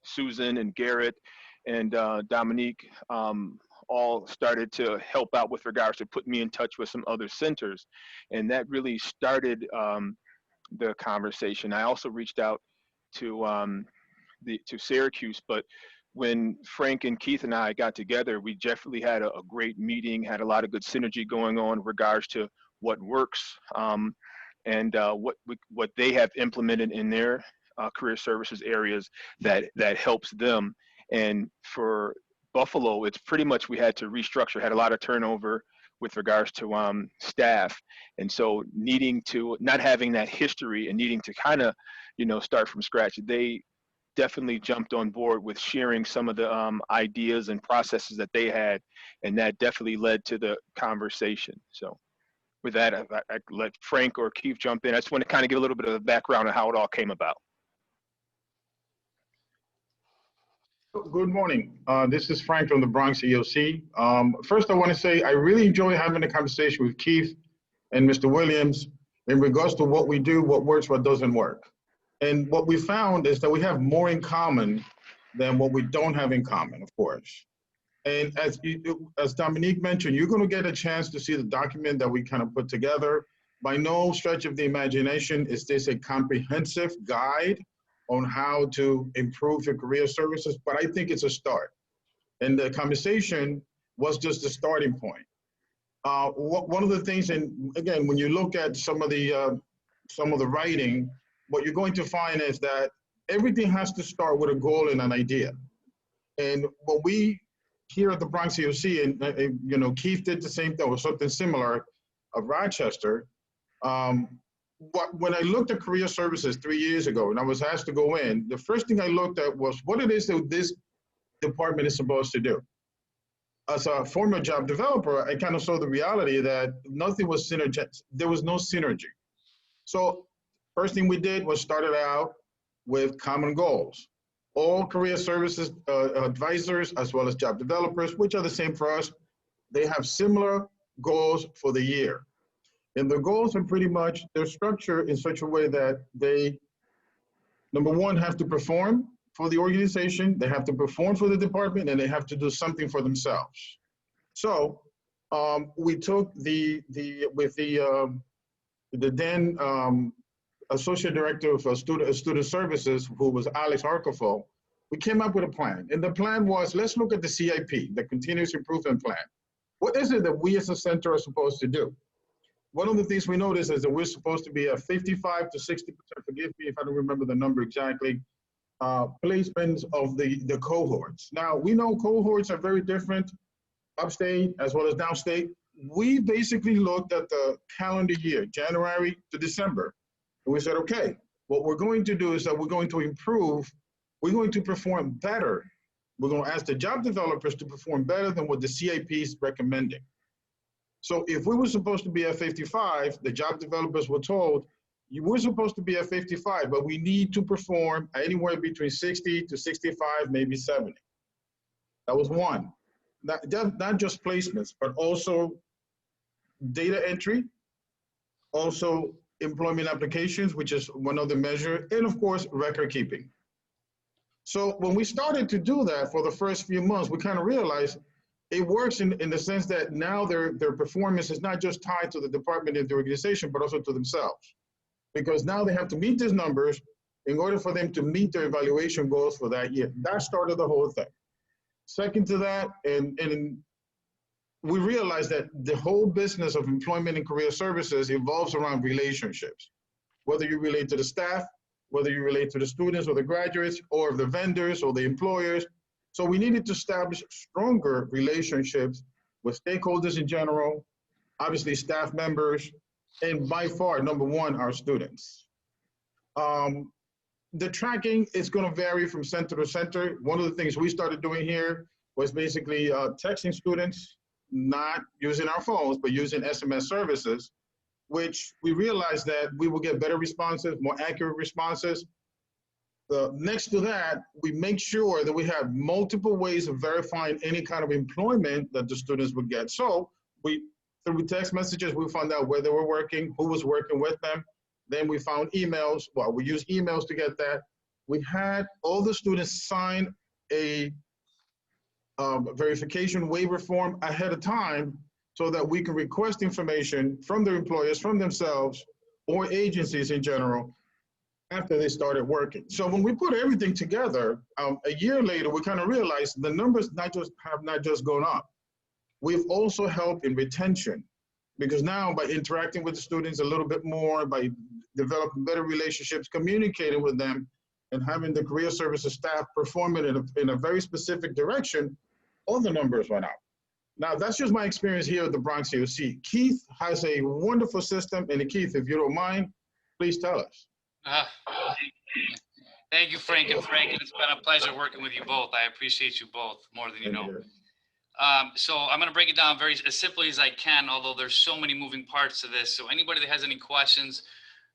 Susan and Garrett and Dominique all started to help out with regards to put me in touch with some other centers. And that really started the conversation. I also reached out to Syracuse, but when Frank and Keith and I got together, we definitely had a great meeting, had a lot of good synergy going on in regards to what works and what they have implemented in their career services areas that helps them. And for Buffalo, it's pretty much we had to restructure, had a lot of turnover with regards to staff. And so needing to, not having that history and needing to kind of, start from scratch, they definitely jumped on board with sharing some of the ideas and processes that they had, and that definitely led to the conversation. So with that, I let Frank or Keith jump in. I just want to kind of give a little bit of a background on how it all came about. Good morning. This is Frank from the Bronx EOC. First, I want to say I really enjoy having a conversation with Keith and Mr. Williams in regards to what we do, what works, what doesn't work. And what we found is that we have more in common than what we don't have in common, of course. And as Dominique mentioned, you're going to get a chance to see the document that we kind of put together. By no stretch of the imagination is this a comprehensive guide on how to improve your career services, but I think it's a start. And the conversation was just the starting point. One of the things, and again, when you look at some of the writing, what you're going to find is that everything has to start with a goal and an idea. And what we here at the Bronx EOC, and Keith did the same thing, or something similar of Rochester. When I looked at career services 3 years ago, and I was asked to go in, the first thing I looked at was what it is that this department is supposed to do. As a former job developer, I kind of saw the reality that nothing was synergistic. There was no synergy. So first thing we did was started out with common goals. all career services advisors, as well as job developers, which are the same for us, they have similar goals for the year. And the goals are pretty much, they're structured in such a way that they, number one, have to perform for the organization, they have to perform for the department, and they have to do something for themselves. So we took with the then Associate Director of Student Services, who was Alex Arkafo, we came up with a plan. And the plan was, let's look at the CIP, the Continuous Improvement Plan. What is it that we as a center are supposed to do? One of the things we noticed is that we're supposed to be at 55 to 60%, forgive me if I don't remember the number exactly, placements of the cohorts. Now, we know cohorts are very different upstate as well as downstate. We basically looked at the calendar year, January to December. And we said, okay, what we're going to do is that we're going to improve, we're going to perform better. We're going to ask the job developers to perform better than what the CIP is recommending. So if we were supposed to be at 55, the job developers were told, you were supposed to be at 55, but we need to perform anywhere between 60 to 65, maybe 70. That was one. Not just placements, but also data entry, also employment applications, which is one other measure, and of course, record keeping. So when we started to do that for the first few months, we kind of realized it works in the sense that now their performance is not just tied to the department and the organization, but also to themselves. Because now they have to meet these numbers in order for them to meet their evaluation goals for that year. That started the whole thing. Second to that, and we realized that the whole business of employment and career services evolves around relationships. Whether you relate to the staff, whether you relate to the students or the graduates, or the vendors or the employers. So we needed to establish stronger relationships with stakeholders in general, obviously staff members, and by far, number one, our students. The tracking is going to vary from center to center. One of the things we started doing here was basically texting students, not using our phones, but using SMS services, which we realized that we will get better responses, more accurate responses. Next to that, we make sure that we have multiple ways of verifying any kind of employment that the students would get. So through text messages, we found out where they were working, who was working with them. Then we found emails. Well, we used emails to get that. We had all the students sign a verification waiver form ahead of time so that we can request information from their employers, from themselves, or agencies in general after they started working. So when we put everything together, a year later, we kind of realized the numbers have not just gone up. We've also helped in retention, because now by interacting with the students a little bit more, by developing better relationships, communicating with them, and having the career services staff performing in a very specific direction, all the numbers went up. Now, that's just my experience here at the Bronx EOC. Keith has a wonderful system, and Keith, if you don't mind, please tell us. Thank you, Frank and Frank. It's been a pleasure working with you both. I appreciate you both more than you know. So I'm going to break it down as simply as I can, although there's so many moving parts to this. So anybody that has any questions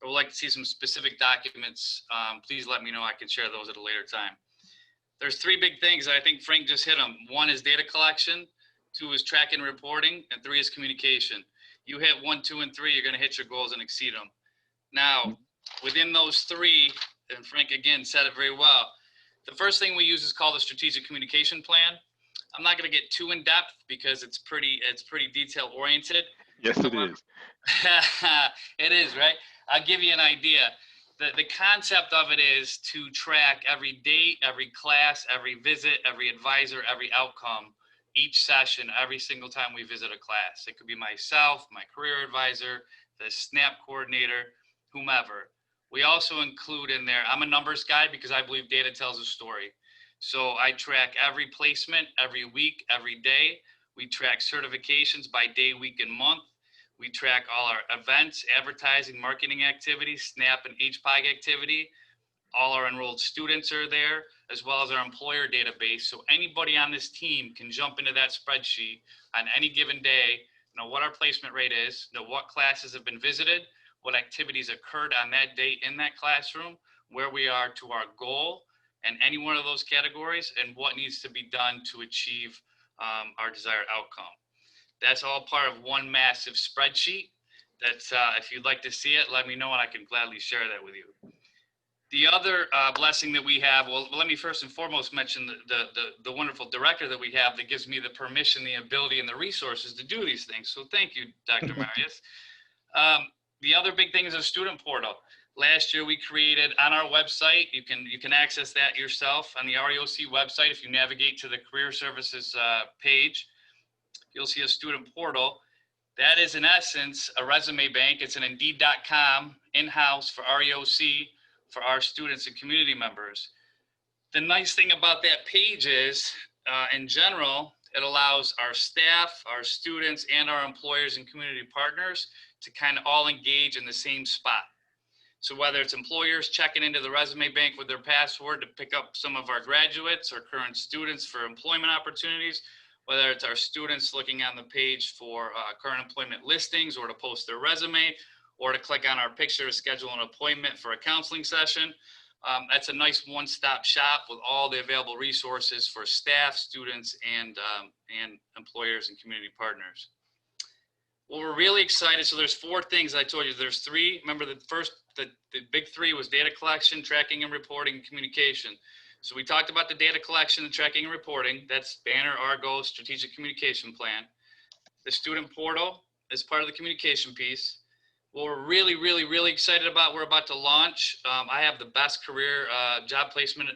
or would like to see some specific documents, please let me know. I can share those at a later time. There's three big things. I think Frank just hit them. One is data collection, two is tracking and reporting, and three is communication. You hit 1, 2, and 3, you're going to hit your goals and exceed them. Now, within those three, and Frank again said it very well, the first thing we use is called a strategic communication plan. I'm not going to get too in depth because it's pretty detail oriented. Yes, it is. It is, right? I'll give you an idea. The concept of it is to track every date, every class, every visit, every advisor, every outcome, each session, every single time we visit a class. It could be myself, my career advisor, the SNAP coordinator, whomever. We also include in there, I'm a numbers guy because I believe data tells a story. So I track every placement, every week, every day. We track certifications by day, week, and month. We track all our events, advertising, marketing activities, SNAP and HPOG activity. All our enrolled students are there, as well as our employer database. So anybody on this team can jump into that spreadsheet on any given day, know what our placement rate is, know what classes have been visited, what activities occurred on that day in that classroom, where we are to our goal, in any one of those categories and what needs to be done to achieve our desired outcome. That's all part of one massive spreadsheet. That's, if you'd like to see it, let me know and I can gladly share that with you. The other blessing that we have, well, let me first and foremost mention the wonderful director that we have that gives me the permission, the ability, and the resources to do these things. So thank you, Dr. Marius. The other big thing is a student portal. Last year we created on our website, you can access that yourself on the REOC website. If you navigate to the career services page, you'll see a student portal. That is in essence a resume bank. It's an Indeed.com in-house for REOC for our students and community members. The nice thing about that page is, in general, it allows our staff, our students, and our employers and community partners to kind of all engage in the same spot. So whether it's employers checking into the resume bank with their password to pick up some of our graduates or current students for employment opportunities, whether it's our students looking on the page for current employment listings or to post their resume, or to click on our picture to schedule an appointment for a counseling session. That's a nice one-stop shop with all the available resources for staff, students, and employers and community partners. Well, we're really excited. So there's 4 things I told you. There's 3. Remember the big 3 was data collection, tracking and reporting, and communication. So we talked about the data collection, the tracking and reporting. That's Banner, Argo, Strategic Communication Plan. The student portal is part of the communication piece. What we're really, really, really excited about, we're about to launch. I have the best career job placement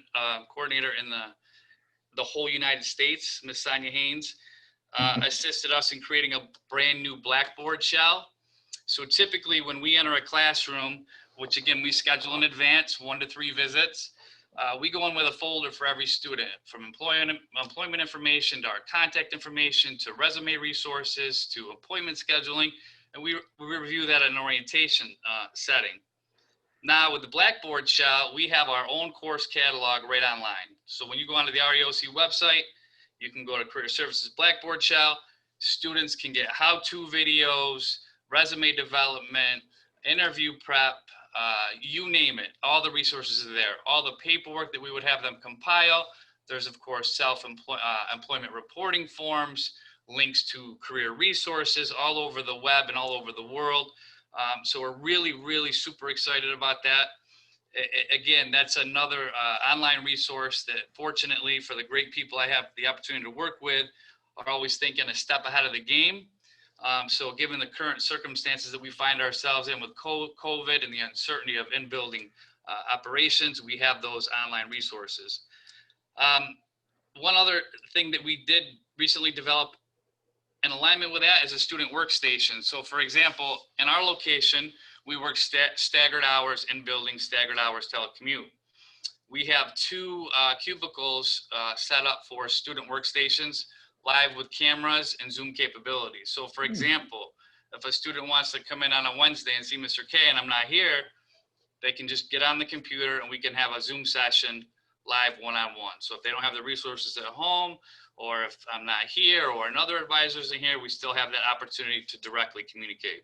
coordinator in the whole United States, Ms. Sonia Haynes, assisted us in creating a brand new Blackboard shell. So typically when we enter a classroom, which again, we schedule in advance, 1 to 3 visits, we go in with a folder for every student, from employment information to our contact information, to resume resources, to appointment scheduling, and we review that in an orientation setting. Now with the Blackboard shell, we have our own course catalog right online. So when you go onto the REOC website, you can go to Career Services Blackboard shell. Students can get how-to videos, resume development, interview prep, you name it. All the resources are there. All the paperwork that we would have them compile. There's of course self-employment reporting forms, links to career resources all over the web and all over the world. So we're really, really super excited about that. Again, that's another online resource that fortunately for the great people I have the opportunity to work with are always thinking a step ahead of the game. So given the current circumstances that we find ourselves in with COVID and the uncertainty of in-building operations, we have those online resources. One other thing that we did recently develop in alignment with that is a student workstation. So for example, in our location, we work staggered hours in building, staggered hours telecommute. We have 2 cubicles set up for student workstations, live with cameras and Zoom capabilities. So for example, if a student wants to come in on a Wednesday and see Mr. K and I'm not here, they can just get on the computer and we can have a Zoom session live one-on-one. So if they don't have the resources at home, or if I'm not here or another advisor isn't here, we still have that opportunity to directly communicate.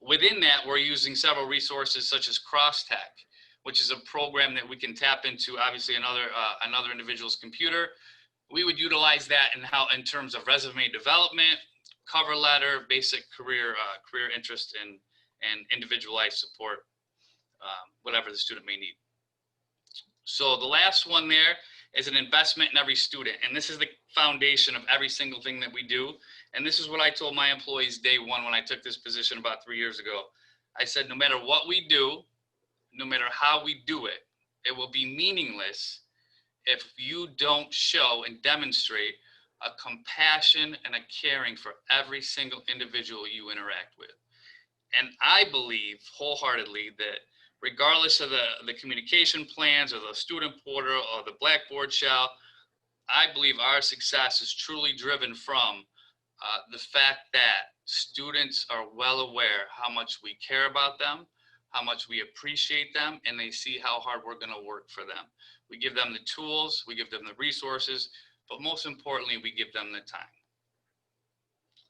Within that, we're using several resources such as CrossTech, which is a program that we can tap into, obviously another individual's computer. We would utilize that in terms of resume development, cover letter, basic career interest, and individualized support, whatever the student may need. So the last one there is an investment in every student. And this is the foundation of every single thing that we do. And this is what I told my employees day one when I took this position about 3 years ago. I said, no matter what we do, no matter how we do it, it will be meaningless if you don't show and demonstrate a compassion and a caring for every single individual you interact with. And I believe wholeheartedly that regardless of the communication plans or the student portal or the Blackboard shell, I believe our success is truly driven from the fact that students are well aware how much we care about them, how much we appreciate them, and they see how hard we're going to work for them. We give them the tools, we give them the resources, but most importantly, we give them the time.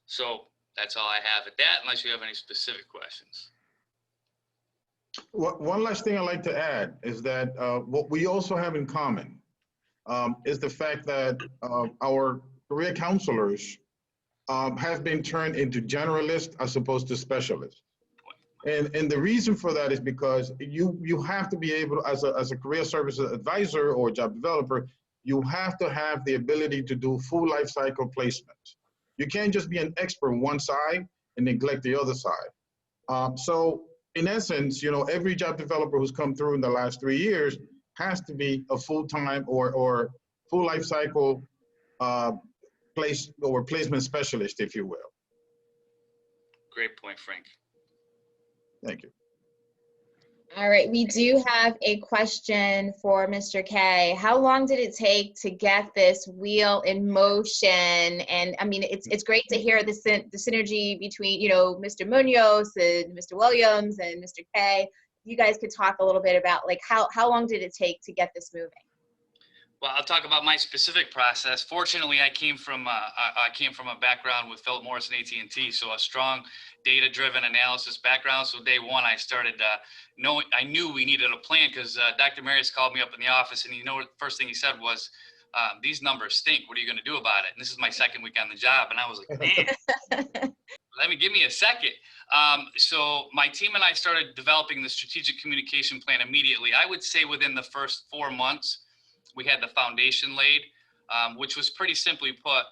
So that's all I have at that, unless you have any specific questions. One last thing I'd like to add is that what we also have in common is the fact that our career counselors have been turned into generalists as opposed to specialists. And the reason for that is because you have to be able, as a career services advisor or job developer, you have to have the ability to do full life cycle placements. You can't just be an expert on one side and neglect the other side. So in essence, you know, every job developer who's come through in the last 3 years has to be a full-time or full life cycle placement specialist, if you will. Great point, Frank. Thank you. All right, we do have a question for Mr. K. How long did it take to get this wheel in motion? And I mean, it's great to hear the synergy between, you know, Mr. Munoz and Mr. Williams and Mr. K. You guys could talk a little bit about like how long did it take to get this moving? Well, I'll talk about my specific process. Fortunately, I came from a background with Philip Morris and AT&T, so a strong data-driven analysis background. So day one, I started I knew we needed a plan because Dr. Marius called me up in the office, and you know what the first thing he said was, "These numbers stink. What are you going to do about it?" And this is my second week on the job, and I was like, "Man, give me a second." So my team and I started developing the strategic communication plan immediately. I would say within the first 4 months. We had the foundation laid, which was pretty simply put,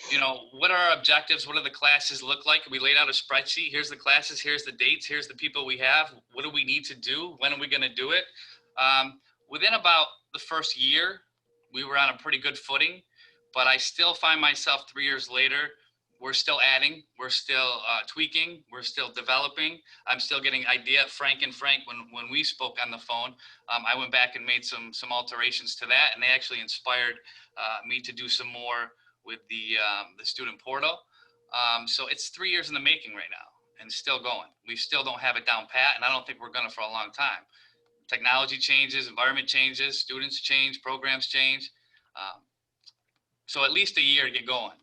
you know, what are our objectives? What do the classes look like? We laid out a spreadsheet. Here's the classes, here's the dates, here's the people we have. What do we need to do? When are we going to do it? Within about the first year, we were on a pretty good footing, but I still find myself 3 years later, we're still adding, we're still tweaking, we're still developing. I'm still getting Frank, when we spoke on the phone, I went back and made some alterations to that, and they actually inspired me to do some more with the student portal. So it's 3 years in the making right now and still going. We still don't have it down pat, and I don't think we're gonna for a long time. Technology changes, environment changes, students change, programs change. So at least a year to get going.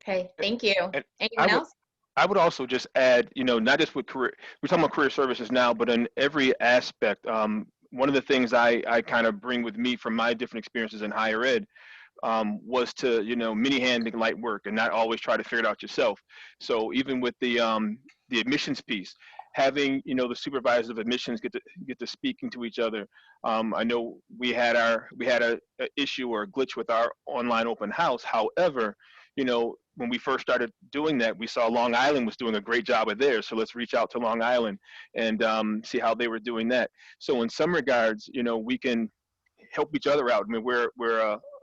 Okay, thank you. And Anyone else? I would also just add, you know, not just with career, we're talking about career services now, but in every aspect. One of the things I kind of bring with me from my different experiences in higher ed was to, you know, mini handling light work and not always try to figure it out yourself. So even with the admissions piece, having, you know, the supervisors of admissions get to speaking to each other. I know we had a issue or a glitch with our online open house. However, you know, when we first started doing that, we saw Long Island was doing a great job of theirs. So let's reach out to Long Island and see how they were doing that. So in some regards, you know, we can help each other out. I mean, we're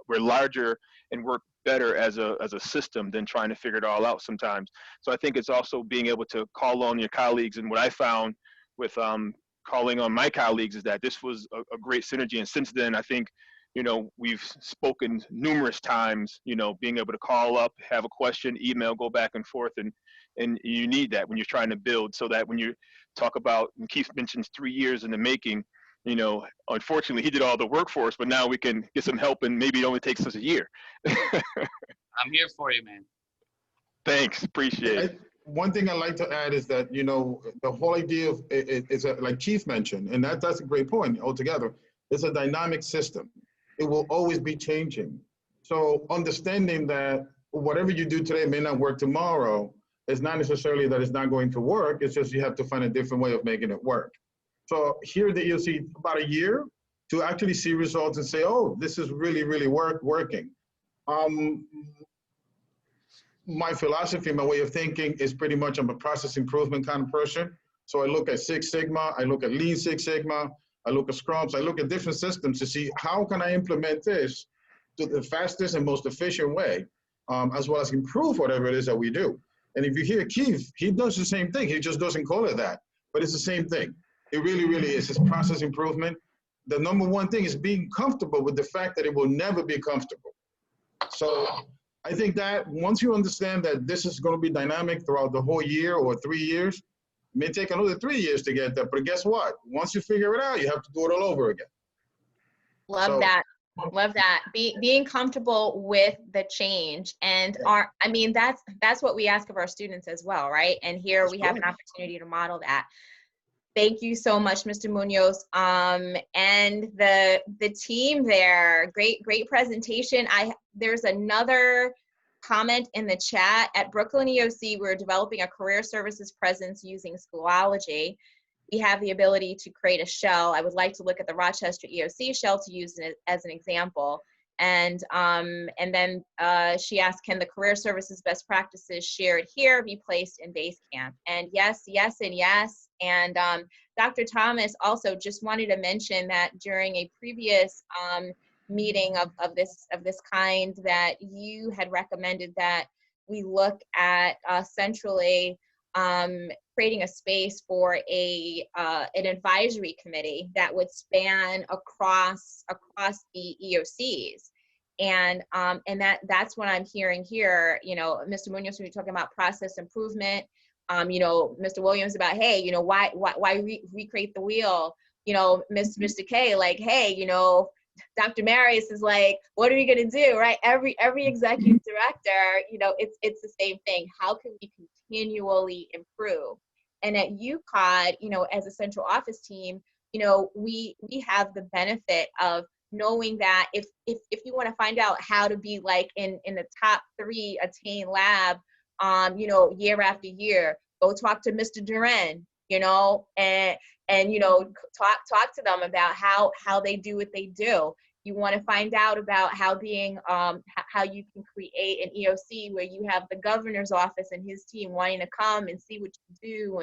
larger and work better as a system than trying to figure it all out sometimes. So I think it's also being able to call on your colleagues. And what I found with calling on my colleagues is that this was a great synergy. And since then, I think, you know, we've spoken numerous times, you know, being able to call up, have a question, email, go back and forth. And you need that when you're trying to build, so that when you talk about, and Keith mentions 3 years in the making, you know, unfortunately he did all the work for us, but now we can get some help and maybe it only takes us a year. I'm here for you, man. Thanks, appreciate it. One thing I'd like to add is that, you know, the whole idea of it's like Keith mentioned, and that's a great point altogether. It's a dynamic system. It will always be changing. So understanding that whatever you do today may not work tomorrow, it's not necessarily that it's not going to work. It's just you have to find a different way of making it work. So here at the EOC, about a year to actually see results and say, oh, this is really, really working. My philosophy, my way of thinking is pretty much I'm a process improvement kind of person. So I look at Six Sigma, I look at Lean Six Sigma, I look at Scrums, I look at different systems to see how can I implement this to the fastest and most efficient way, as well as improve whatever it is that we do. And if you hear Keith, he does the same thing. He just doesn't call it that, but it's the same thing. It really, really is. It's process improvement. The number one thing is being comfortable with the fact that it will never be comfortable. So I think that once you understand that this is going to be dynamic throughout the whole year or 3 years, it may take another 3 years to get there. But guess what? Once you figure it out, you have to do it all over again. Love that. Love that. Being comfortable with the change. And I mean, that's what we ask of our students as well, right? And here we have an opportunity to model that. Thank you so much, Mr. Munoz. And the team there, great presentation. There's another comment in the chat. At Brooklyn EOC, we're developing a career services presence using Schoology. We have the ability to create a shell. I would like to look at the Rochester EOC shell to use it as an example. And then she asked, can the career services best practices shared here be placed in Basecamp? And yes, yes, and yes. And Dr. Thomas also just wanted to mention that during a previous meeting of this kind, that you had recommended that we look at centrally creating a space for an advisory committee that would span across the EOCs. And that's what I'm hearing here. You know, Mr. Munoz, when you're talking about process improvement, you know, Mr. Williams about, hey, you know, why recreate the wheel? You know, Mr. K, like, hey, you know, Dr. Marius is like, what are we gonna do, right? Every executive director, you know, it's the same thing. How can we continually improve? And at UCOD, you know, as a central office team, you know, we have the benefit of knowing that if you want to find out how to be like in the top 3 Attain lab, you know, year after year, go talk to Mr. Duran, you know, and you know, talk to them about how they do what they do. You want to find out about how you can create an EOC where you have the governor's office and his team wanting to come and see what you do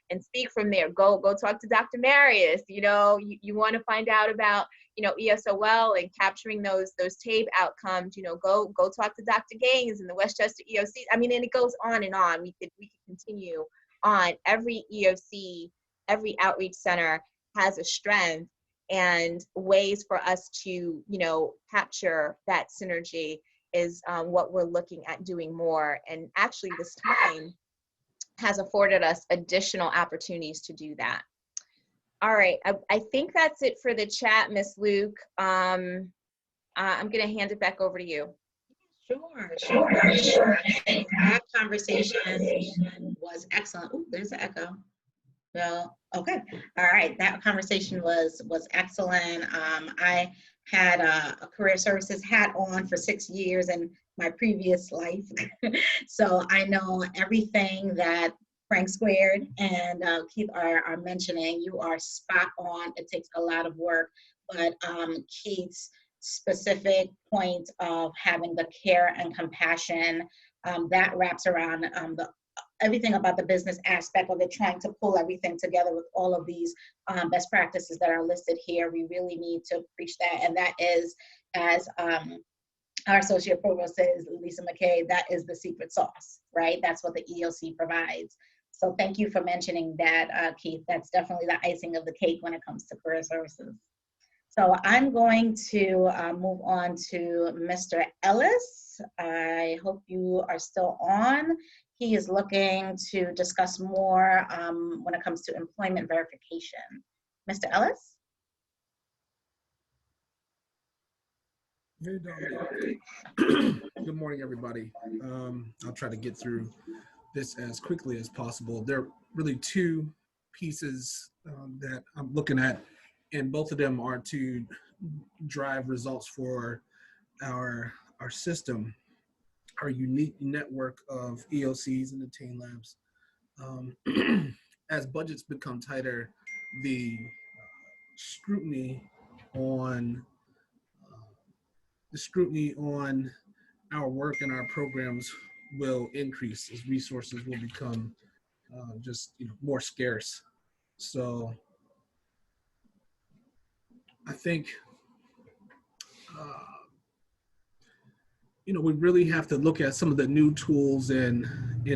and speak from there. Go talk to Dr. Marius. You know, you want to find out about, you know, ESOL and capturing those tape outcomes. You know, go talk to Dr. Gaines and the Westchester EOC. I mean, and it goes on and on. We could continue on. Every EOC, every outreach center has a strength and ways for us to, you know, capture that synergy is what we're looking at doing more. And actually this time has afforded us additional opportunities to do that. All right, I think that's it for the chat, Miss Luke. I'm gonna hand it back over to you. Sure. That conversation was excellent. Oh, there's an echo. Well, okay. All right. That conversation was excellent. I had a career services hat on for 6 years in my previous life. So I know everything that Frank Squared and Keith are mentioning. You are spot on. It takes a lot of work, but Keith's specific point of having the care and compassion that wraps around everything about the business aspect of it, trying to pull everything together with all of these best practices that are listed here. We really need to preach that. And that is, as our associate provost says, Lisa McKay, that is the secret sauce, right? That's what the EOC provides. So thank you for mentioning that, Keith. That's definitely the icing of the cake when it comes to career services. So I'm going to move on to Mr. Ellis. I hope you are still on. He is looking to discuss more when it comes to employment verification. Mr. Ellis? Hey, Dominic. Good morning, everybody. I'll try to get through this as quickly as possible. There are really 2 pieces that I'm looking at, and both of them are to drive results for our system, our unique network of EOCs and Attain labs. As budgets become tighter, the scrutiny on our work and our programs will increase as resources will become just more scarce. So I think we really have to look at some of the new tools and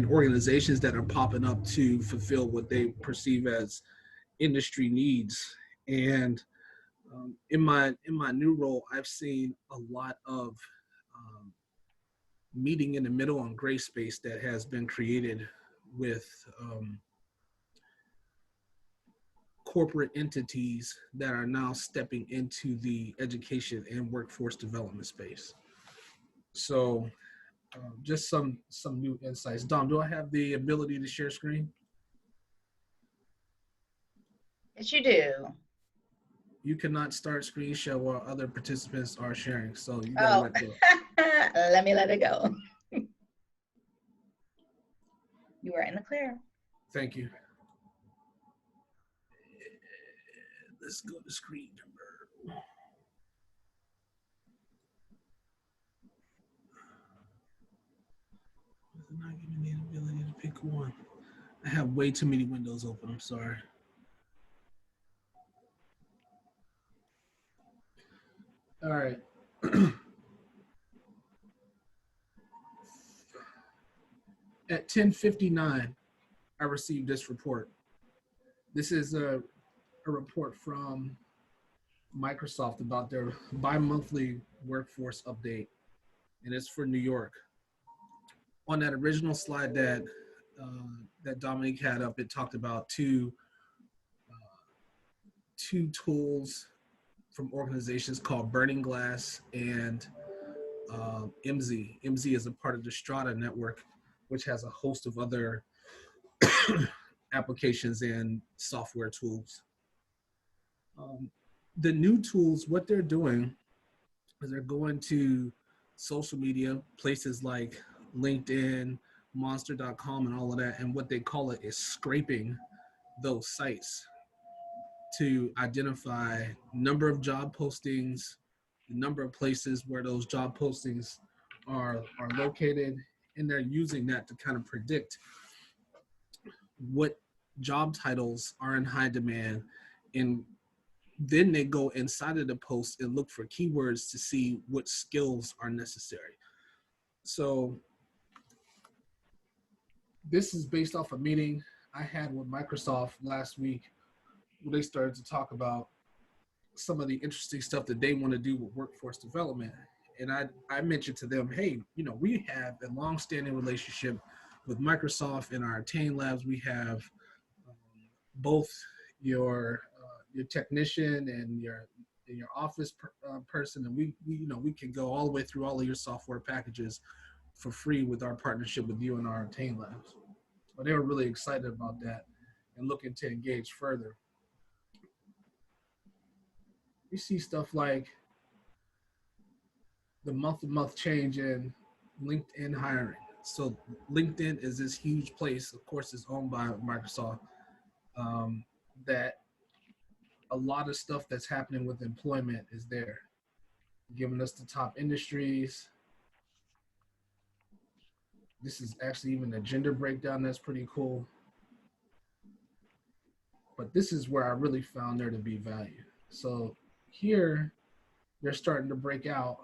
organizations that are popping up to fulfill what they perceive as industry needs. And in my new role, I've seen a lot of meeting in the middle on gray space that has been created with corporate entities that are now stepping into the education and workforce development space. So just some new insights. Dom, do I have the ability to share screen? Yes, you do. You cannot start screen share while other participants are sharing. So you gotta Oh, let go. let me let it go. You are in the clear. Thank you. Let's go to screen number. It's not giving me the ability to pick one. I have way too many windows open. I'm sorry. All right. At 10:59, I received this report. This is a report from Microsoft about their bi-monthly workforce update, and it's for New York. On that original slide that that Dominique had up, it talked about two tools from organizations called Burning Glass and MZ. MZ is a part of the Strata network, which has a host of other applications and software tools. The new tools, what they're doing is they're going to social media, places like LinkedIn, monster.com, and all of that. And what they call it is scraping those sites to identify number of job postings, the number of places where those job postings are located, and they're using that to kind of predict what job titles are in high demand. And then they go inside of the post and look for keywords to see what skills are necessary. So this is based off a meeting I had with Microsoft last week where they started to talk about some of the interesting stuff that they want to do with workforce development. And I mentioned to them, hey, you know, we have a long-standing relationship with Microsoft in our Attain labs. We have both your technician and your office person, and we you know, we can go all the way through all of your software packages for free with our partnership with you and our Attain labs. But they were really excited about that and looking to engage further. You see stuff like the month-to-month change in LinkedIn hiring. So LinkedIn is this huge place, of course, it's owned by Microsoft, that a lot of stuff that's happening with employment is there, giving us the top industries. This is actually even a gender breakdown that's pretty cool. But this is where I really found there to be value. So here, they're starting to break out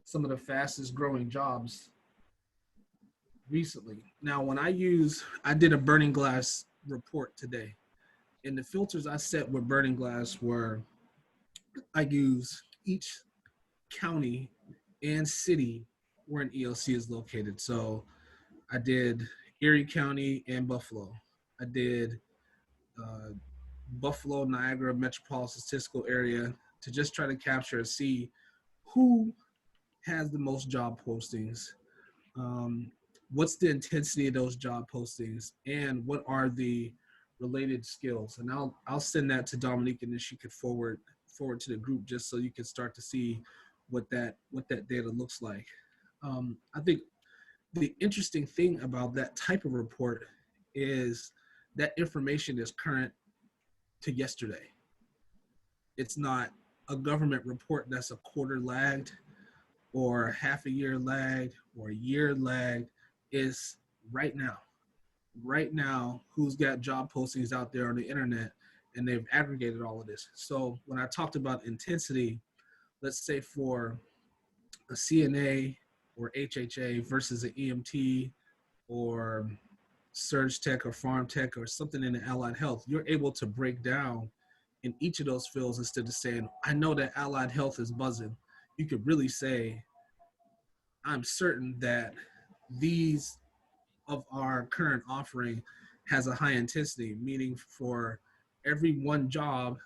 some of the fastest growing jobs recently. Now, when I did a Burning Glass report today, and the filters I set with Burning Glass were, I use each county and city where an ELC is located. So I did Erie County and Buffalo. I did Buffalo, Niagara metropolitan statistical area to just try to capture and see who has the most job postings, what's the intensity of those job postings, and what are the related skills. And I'll send that to Dominique, and then she could forward to the group just so you can start to see what that data looks like. I think the interesting thing about that type of report is that information is current to yesterday. It's not a government report that's a quarter lagged or half a year lagged or a year lagged. Is right now. Right now, who's got job postings out there on the internet, and they've aggregated all of this. So when I talked about intensity, let's say for a CNA or HHA versus an EMT or surge tech or farm tech or something in the allied health, you're able to break down in each of those fields instead of saying, I know that allied health is buzzing. You could really say, I'm certain that these of our current offering has a high intensity, meaning for every one job,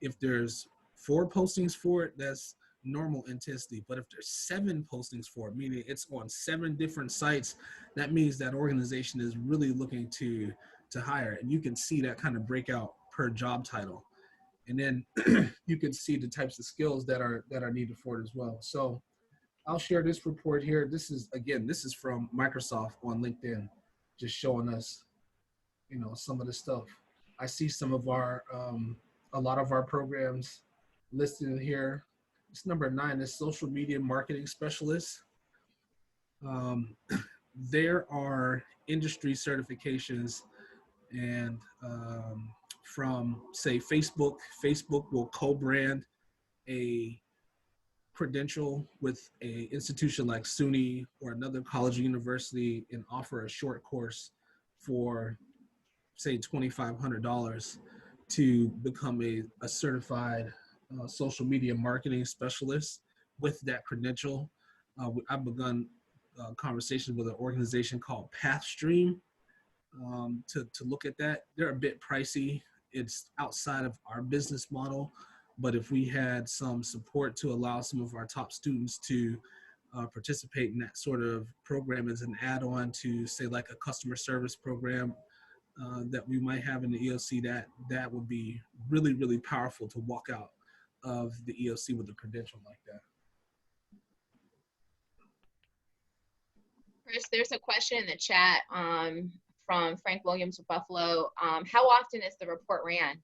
if there's 4 postings for it, that's normal intensity. But if there's 7 postings for it, meaning it's on 7 different sites, that means that organization is really looking to hire. And you can see that kind of breakout per job title. And then you can see the types of skills that are needed for it as well. So I'll share this report here. This is from Microsoft on LinkedIn, just showing us, some of the stuff. I see some of our, a lot of our programs listed in here. It's number 9 is social media marketing specialist. There are industry certifications, and from, say, Facebook will co-brand a credential with a institution like SUNY or another college or university and offer a short course for, say, $2,500 to become a certified social media marketing specialist with that credential. I've begun conversations with an organization called Pathstream to look at that. They're a bit pricey. It's outside of our business model, but if we had some support to allow some of our top students to participate in that sort of program as an add-on to, say, like a customer service program that we might have in the EOC, that would be really, really powerful to walk out of the EOC with a credential like that. Chris, there's a question in the chat from Frank Williams of Buffalo. How often is the report ran?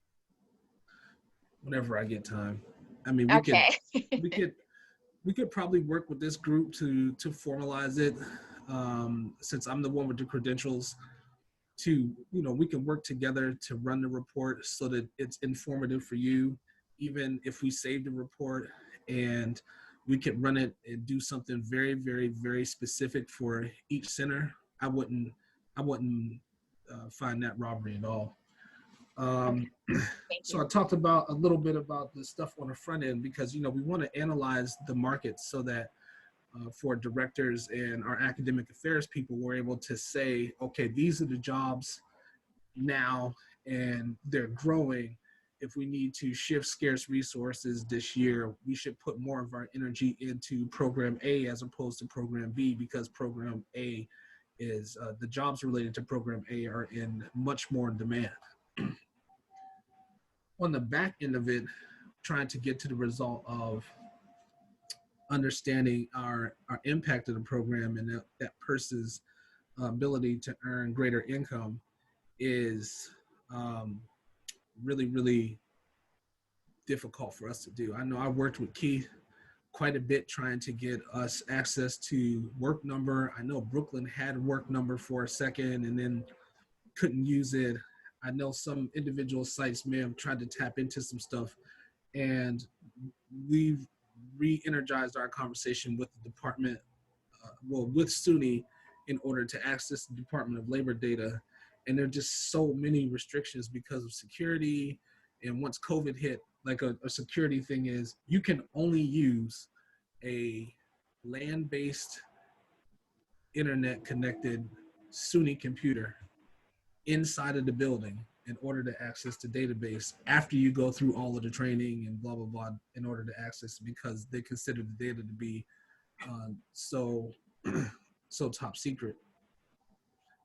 Whenever I get time. I mean, we could probably work with this group to formalize it, since I'm the one with the credentials. We can work together to run the report so that it's informative for you. Even if we save the report and we could run it and do something very, very, very specific for each center, I wouldn't find that robbery at all. So I talked about a little bit about the stuff on the front end because, we want to analyze the market so that for directors and our academic affairs people, we're able to say, okay, these are the jobs now and they're growing. If we need to shift scarce resources this year, we should put more of our energy into program A as opposed to program B, because program A is, the jobs related to program A are in much more demand. On the back end of it, trying to get to the result of understanding our impact of the program and that person's ability to earn greater income is really, really difficult for us to do. I know I worked with Keith quite a bit trying to get us access to Work Number. I know Brooklyn had Work Number for a second and then couldn't use it. I know some individual sites may have tried to tap into some stuff, and we've re-energized our conversation with the department, with SUNY, in order to access the Department of Labor data. And there are just so many restrictions because of security. And once COVID hit, like a security thing is, you can only use a LAN-based internet connected SUNY computer inside of the building in order to access the database after you go through all of the training and blah, blah, blah, in order to access it, because they consider the data to be so top secret.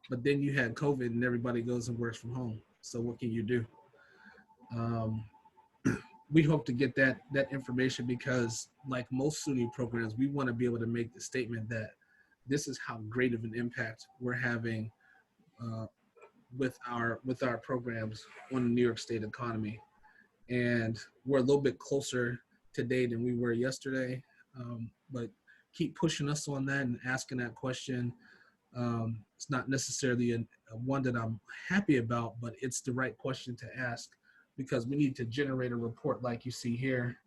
But then you had COVID and everybody goes and works from home. So what can you do? We hope to get that information because, like most SUNY programs, we want to be able to make the statement that this is how great of an impact we're having with our programs on the New York State economy. And we're a little bit closer today than we were yesterday, but keep pushing us on that and asking that question. It's not necessarily a one that I'm happy about, but it's the right question to ask, because we need to generate a report like you see here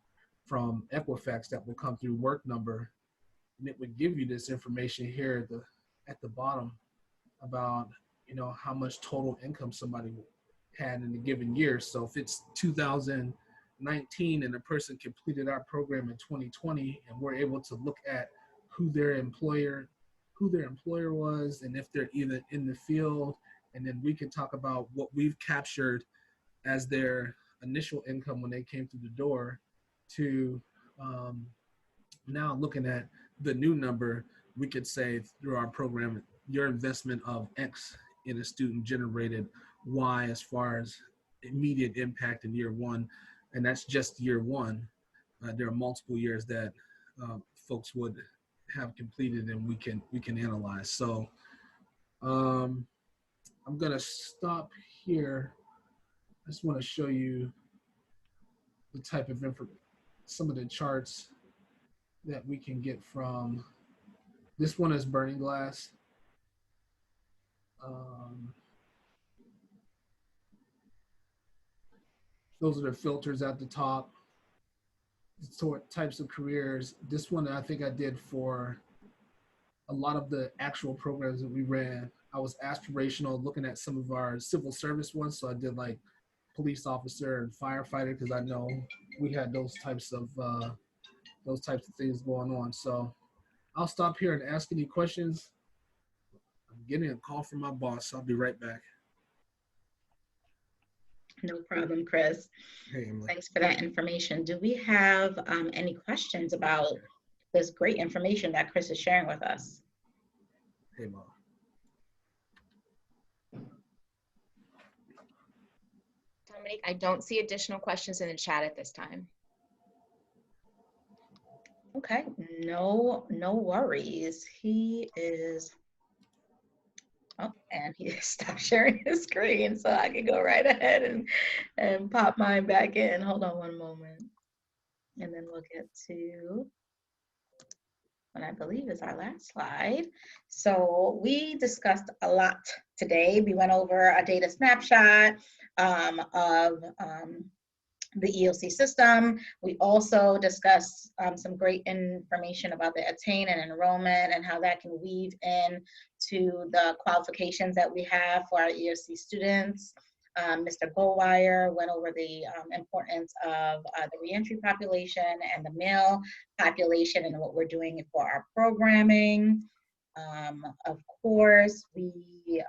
from Equifax that will come through Work Number, and it would give you this information here at the bottom about how much total income somebody had in a given year. So if it's 2019 and a person completed our program in 2020, and we're able to look at who their employer was, and if they're either in the field, and then we can talk about what we've captured as their initial income when they came through the door, to now looking at the new number, we could say through our program, your investment of X in a student generated Y as far as immediate impact in year one, and that's just year one. There are multiple years that folks would have completed, and we can analyze. So I'm gonna stop here. I just want to show you the type of some of the charts that we can get from. This one is Burning Glass. Those are the filters at the top. Sort types of careers. This one I think I did for a lot of the actual programs that we ran. I was aspirational looking at some of our civil service ones. So I did like police officer and firefighter because I know we had those types of things going on. So I'll stop here and ask any questions. I'm getting a call from my boss. So I'll be right back. No problem, Chris. Hey, Emily. Thanks for that information. Do we have any questions about this great information that Chris is sharing with us? Hey, Mom. Dominique, I don't see additional questions in the chat at this time. Okay, no worries. He is, oh, and he stopped sharing his screen, so I can go right ahead and pop mine back in. Hold on one moment. And then we'll get to what I believe is our last slide. So we discussed a lot today. We went over a data snapshot of the EOC system. We also discussed some great information about the attain and enrollment and how that can weave in to the qualifications that we have for our EOC students. Mr. Goldwire went over the importance of the reentry population and the male population and what we're doing for our programming. Of course, we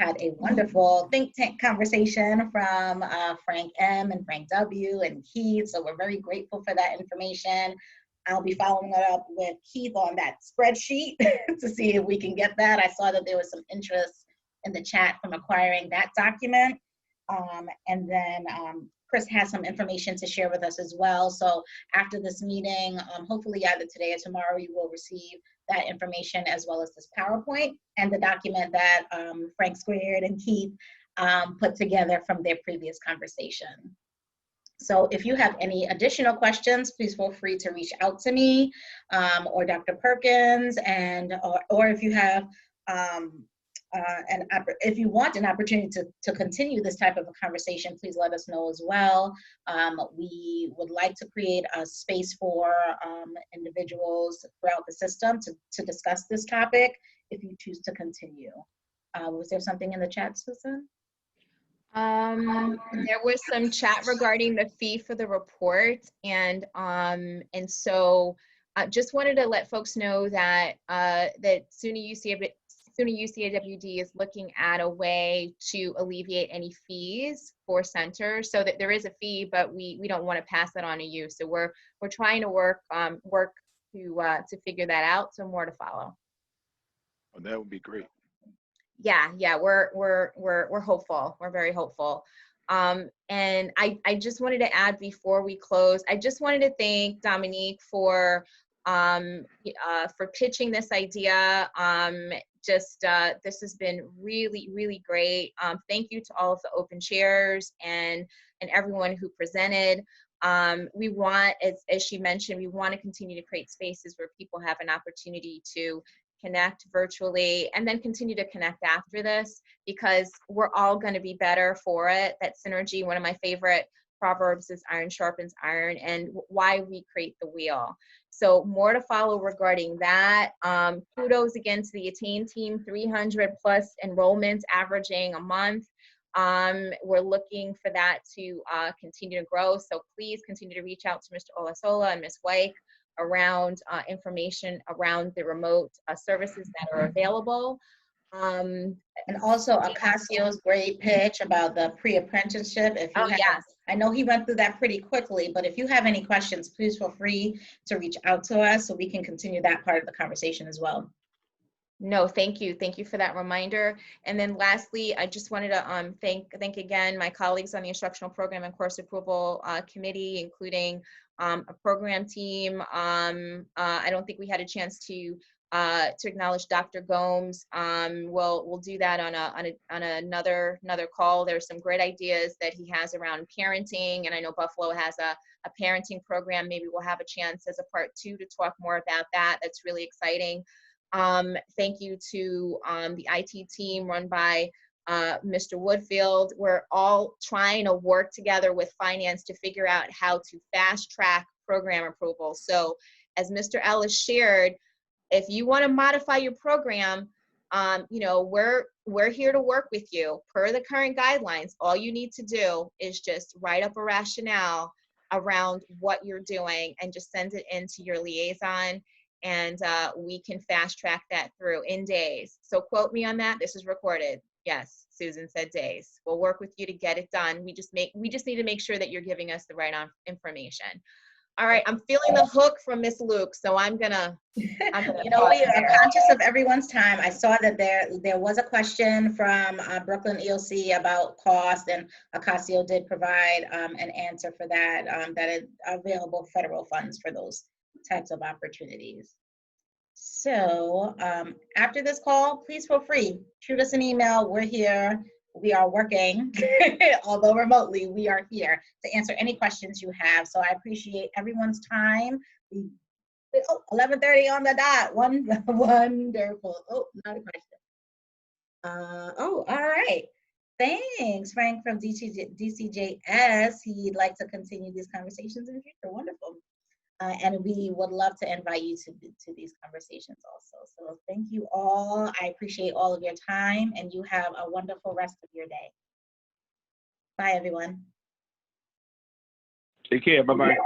had a wonderful think tank conversation from Frank M. and Frank W. and Keith, so we're very grateful for that information. I'll be following it up with Keith on that spreadsheet to see if we can get that. I saw that there was some interest in the chat from acquiring that document. And then Chris has some information to share with us as well. So after this meeting, hopefully either today or tomorrow, you will receive that information as well as this PowerPoint and the document that Frank Squared and Keith put together from their previous conversation. So if you have any additional questions, please feel free to reach out to me or Dr. Perkins, and or if you have if you want an opportunity to continue this type of a conversation, please let us know as well. We would like to create a space for individuals throughout the system to discuss this topic if you choose to continue. Was there something in the chat, Susan? There was some chat regarding the fee for the report, and so I just wanted to let folks know that that SUNY UCAWD is looking at a way to alleviate any fees for centers, so that there is a fee, but we don't want to pass that on to you. So we're trying to work to figure that out. So more to follow. Oh, that would be great. Yeah, we're hopeful. We're very hopeful. And I just wanted to add before we close, I just wanted to thank Dominique for pitching this idea. This has been really, really great. Thank you to all of the open chairs and everyone who presented. We want, as she mentioned, we want to continue to create spaces where people have an opportunity to connect virtually and then continue to connect after this, because we're all going to be better for it. That synergy, one of my favorite proverbs is iron sharpens iron, and why we create the wheel. So more to follow regarding that. Kudos again to the Attain team, 300 plus enrollments averaging a month. We're looking for that to continue to grow. So please continue to reach out to Mr. Olasola and Ms. White around information around the remote services that are available. And also Acasio's great pitch about the pre-apprenticeship. If you yes. I know he went through that pretty quickly, but if you have any questions, please feel free to reach out to us so we can continue that part of the conversation as well. No, thank you. Thank you for that reminder. And then lastly, I just wanted to thank again my colleagues on the Instructional Program and Course Approval Committee, including a program team. I don't think we had a chance to acknowledge Dr. Gomes. We'll do that on another call. There's some great ideas that he has around parenting, and I know Buffalo has a parenting program. Maybe we'll have a chance as a part 2 to talk more about that. That's really exciting. Thank you to the IT team run by Mr. Woodfield. We're all trying to work together with finance to figure out how to fast track program approval. So as Mr. Ellis shared, if you want to modify your program, you know, we're here to work with you. Per the current guidelines, all you need to do is just write up a rationale around what you're doing and just send it into your liaison, and we can fast track that through in days. So quote me on that. This is recorded. Yes, Susan said days. We'll work with you to get it done. We just need to make sure that you're giving us the right information. All right, I'm feeling the hook from Miss Luke, so I'm gonna you know, we are conscious of everyone's time. I saw that there was a question from Brooklyn EOC about cost, and Ocasio did provide an answer for that, that is available federal funds for those types of opportunities. So after this call, please feel free, shoot us an email. We're here. We are working, although remotely, we are here to answer any questions you have. So I appreciate everyone's time. 11:30 on the dot. Wonderful. Oh, not a question. Oh, all right. Thanks, Frank from DCJS. He'd like to continue these conversations in the future. Wonderful. And we would love to invite you to these conversations also. So thank you all. I appreciate all of your time, and you have a wonderful rest of your day. Bye, everyone. Take care. Bye-bye.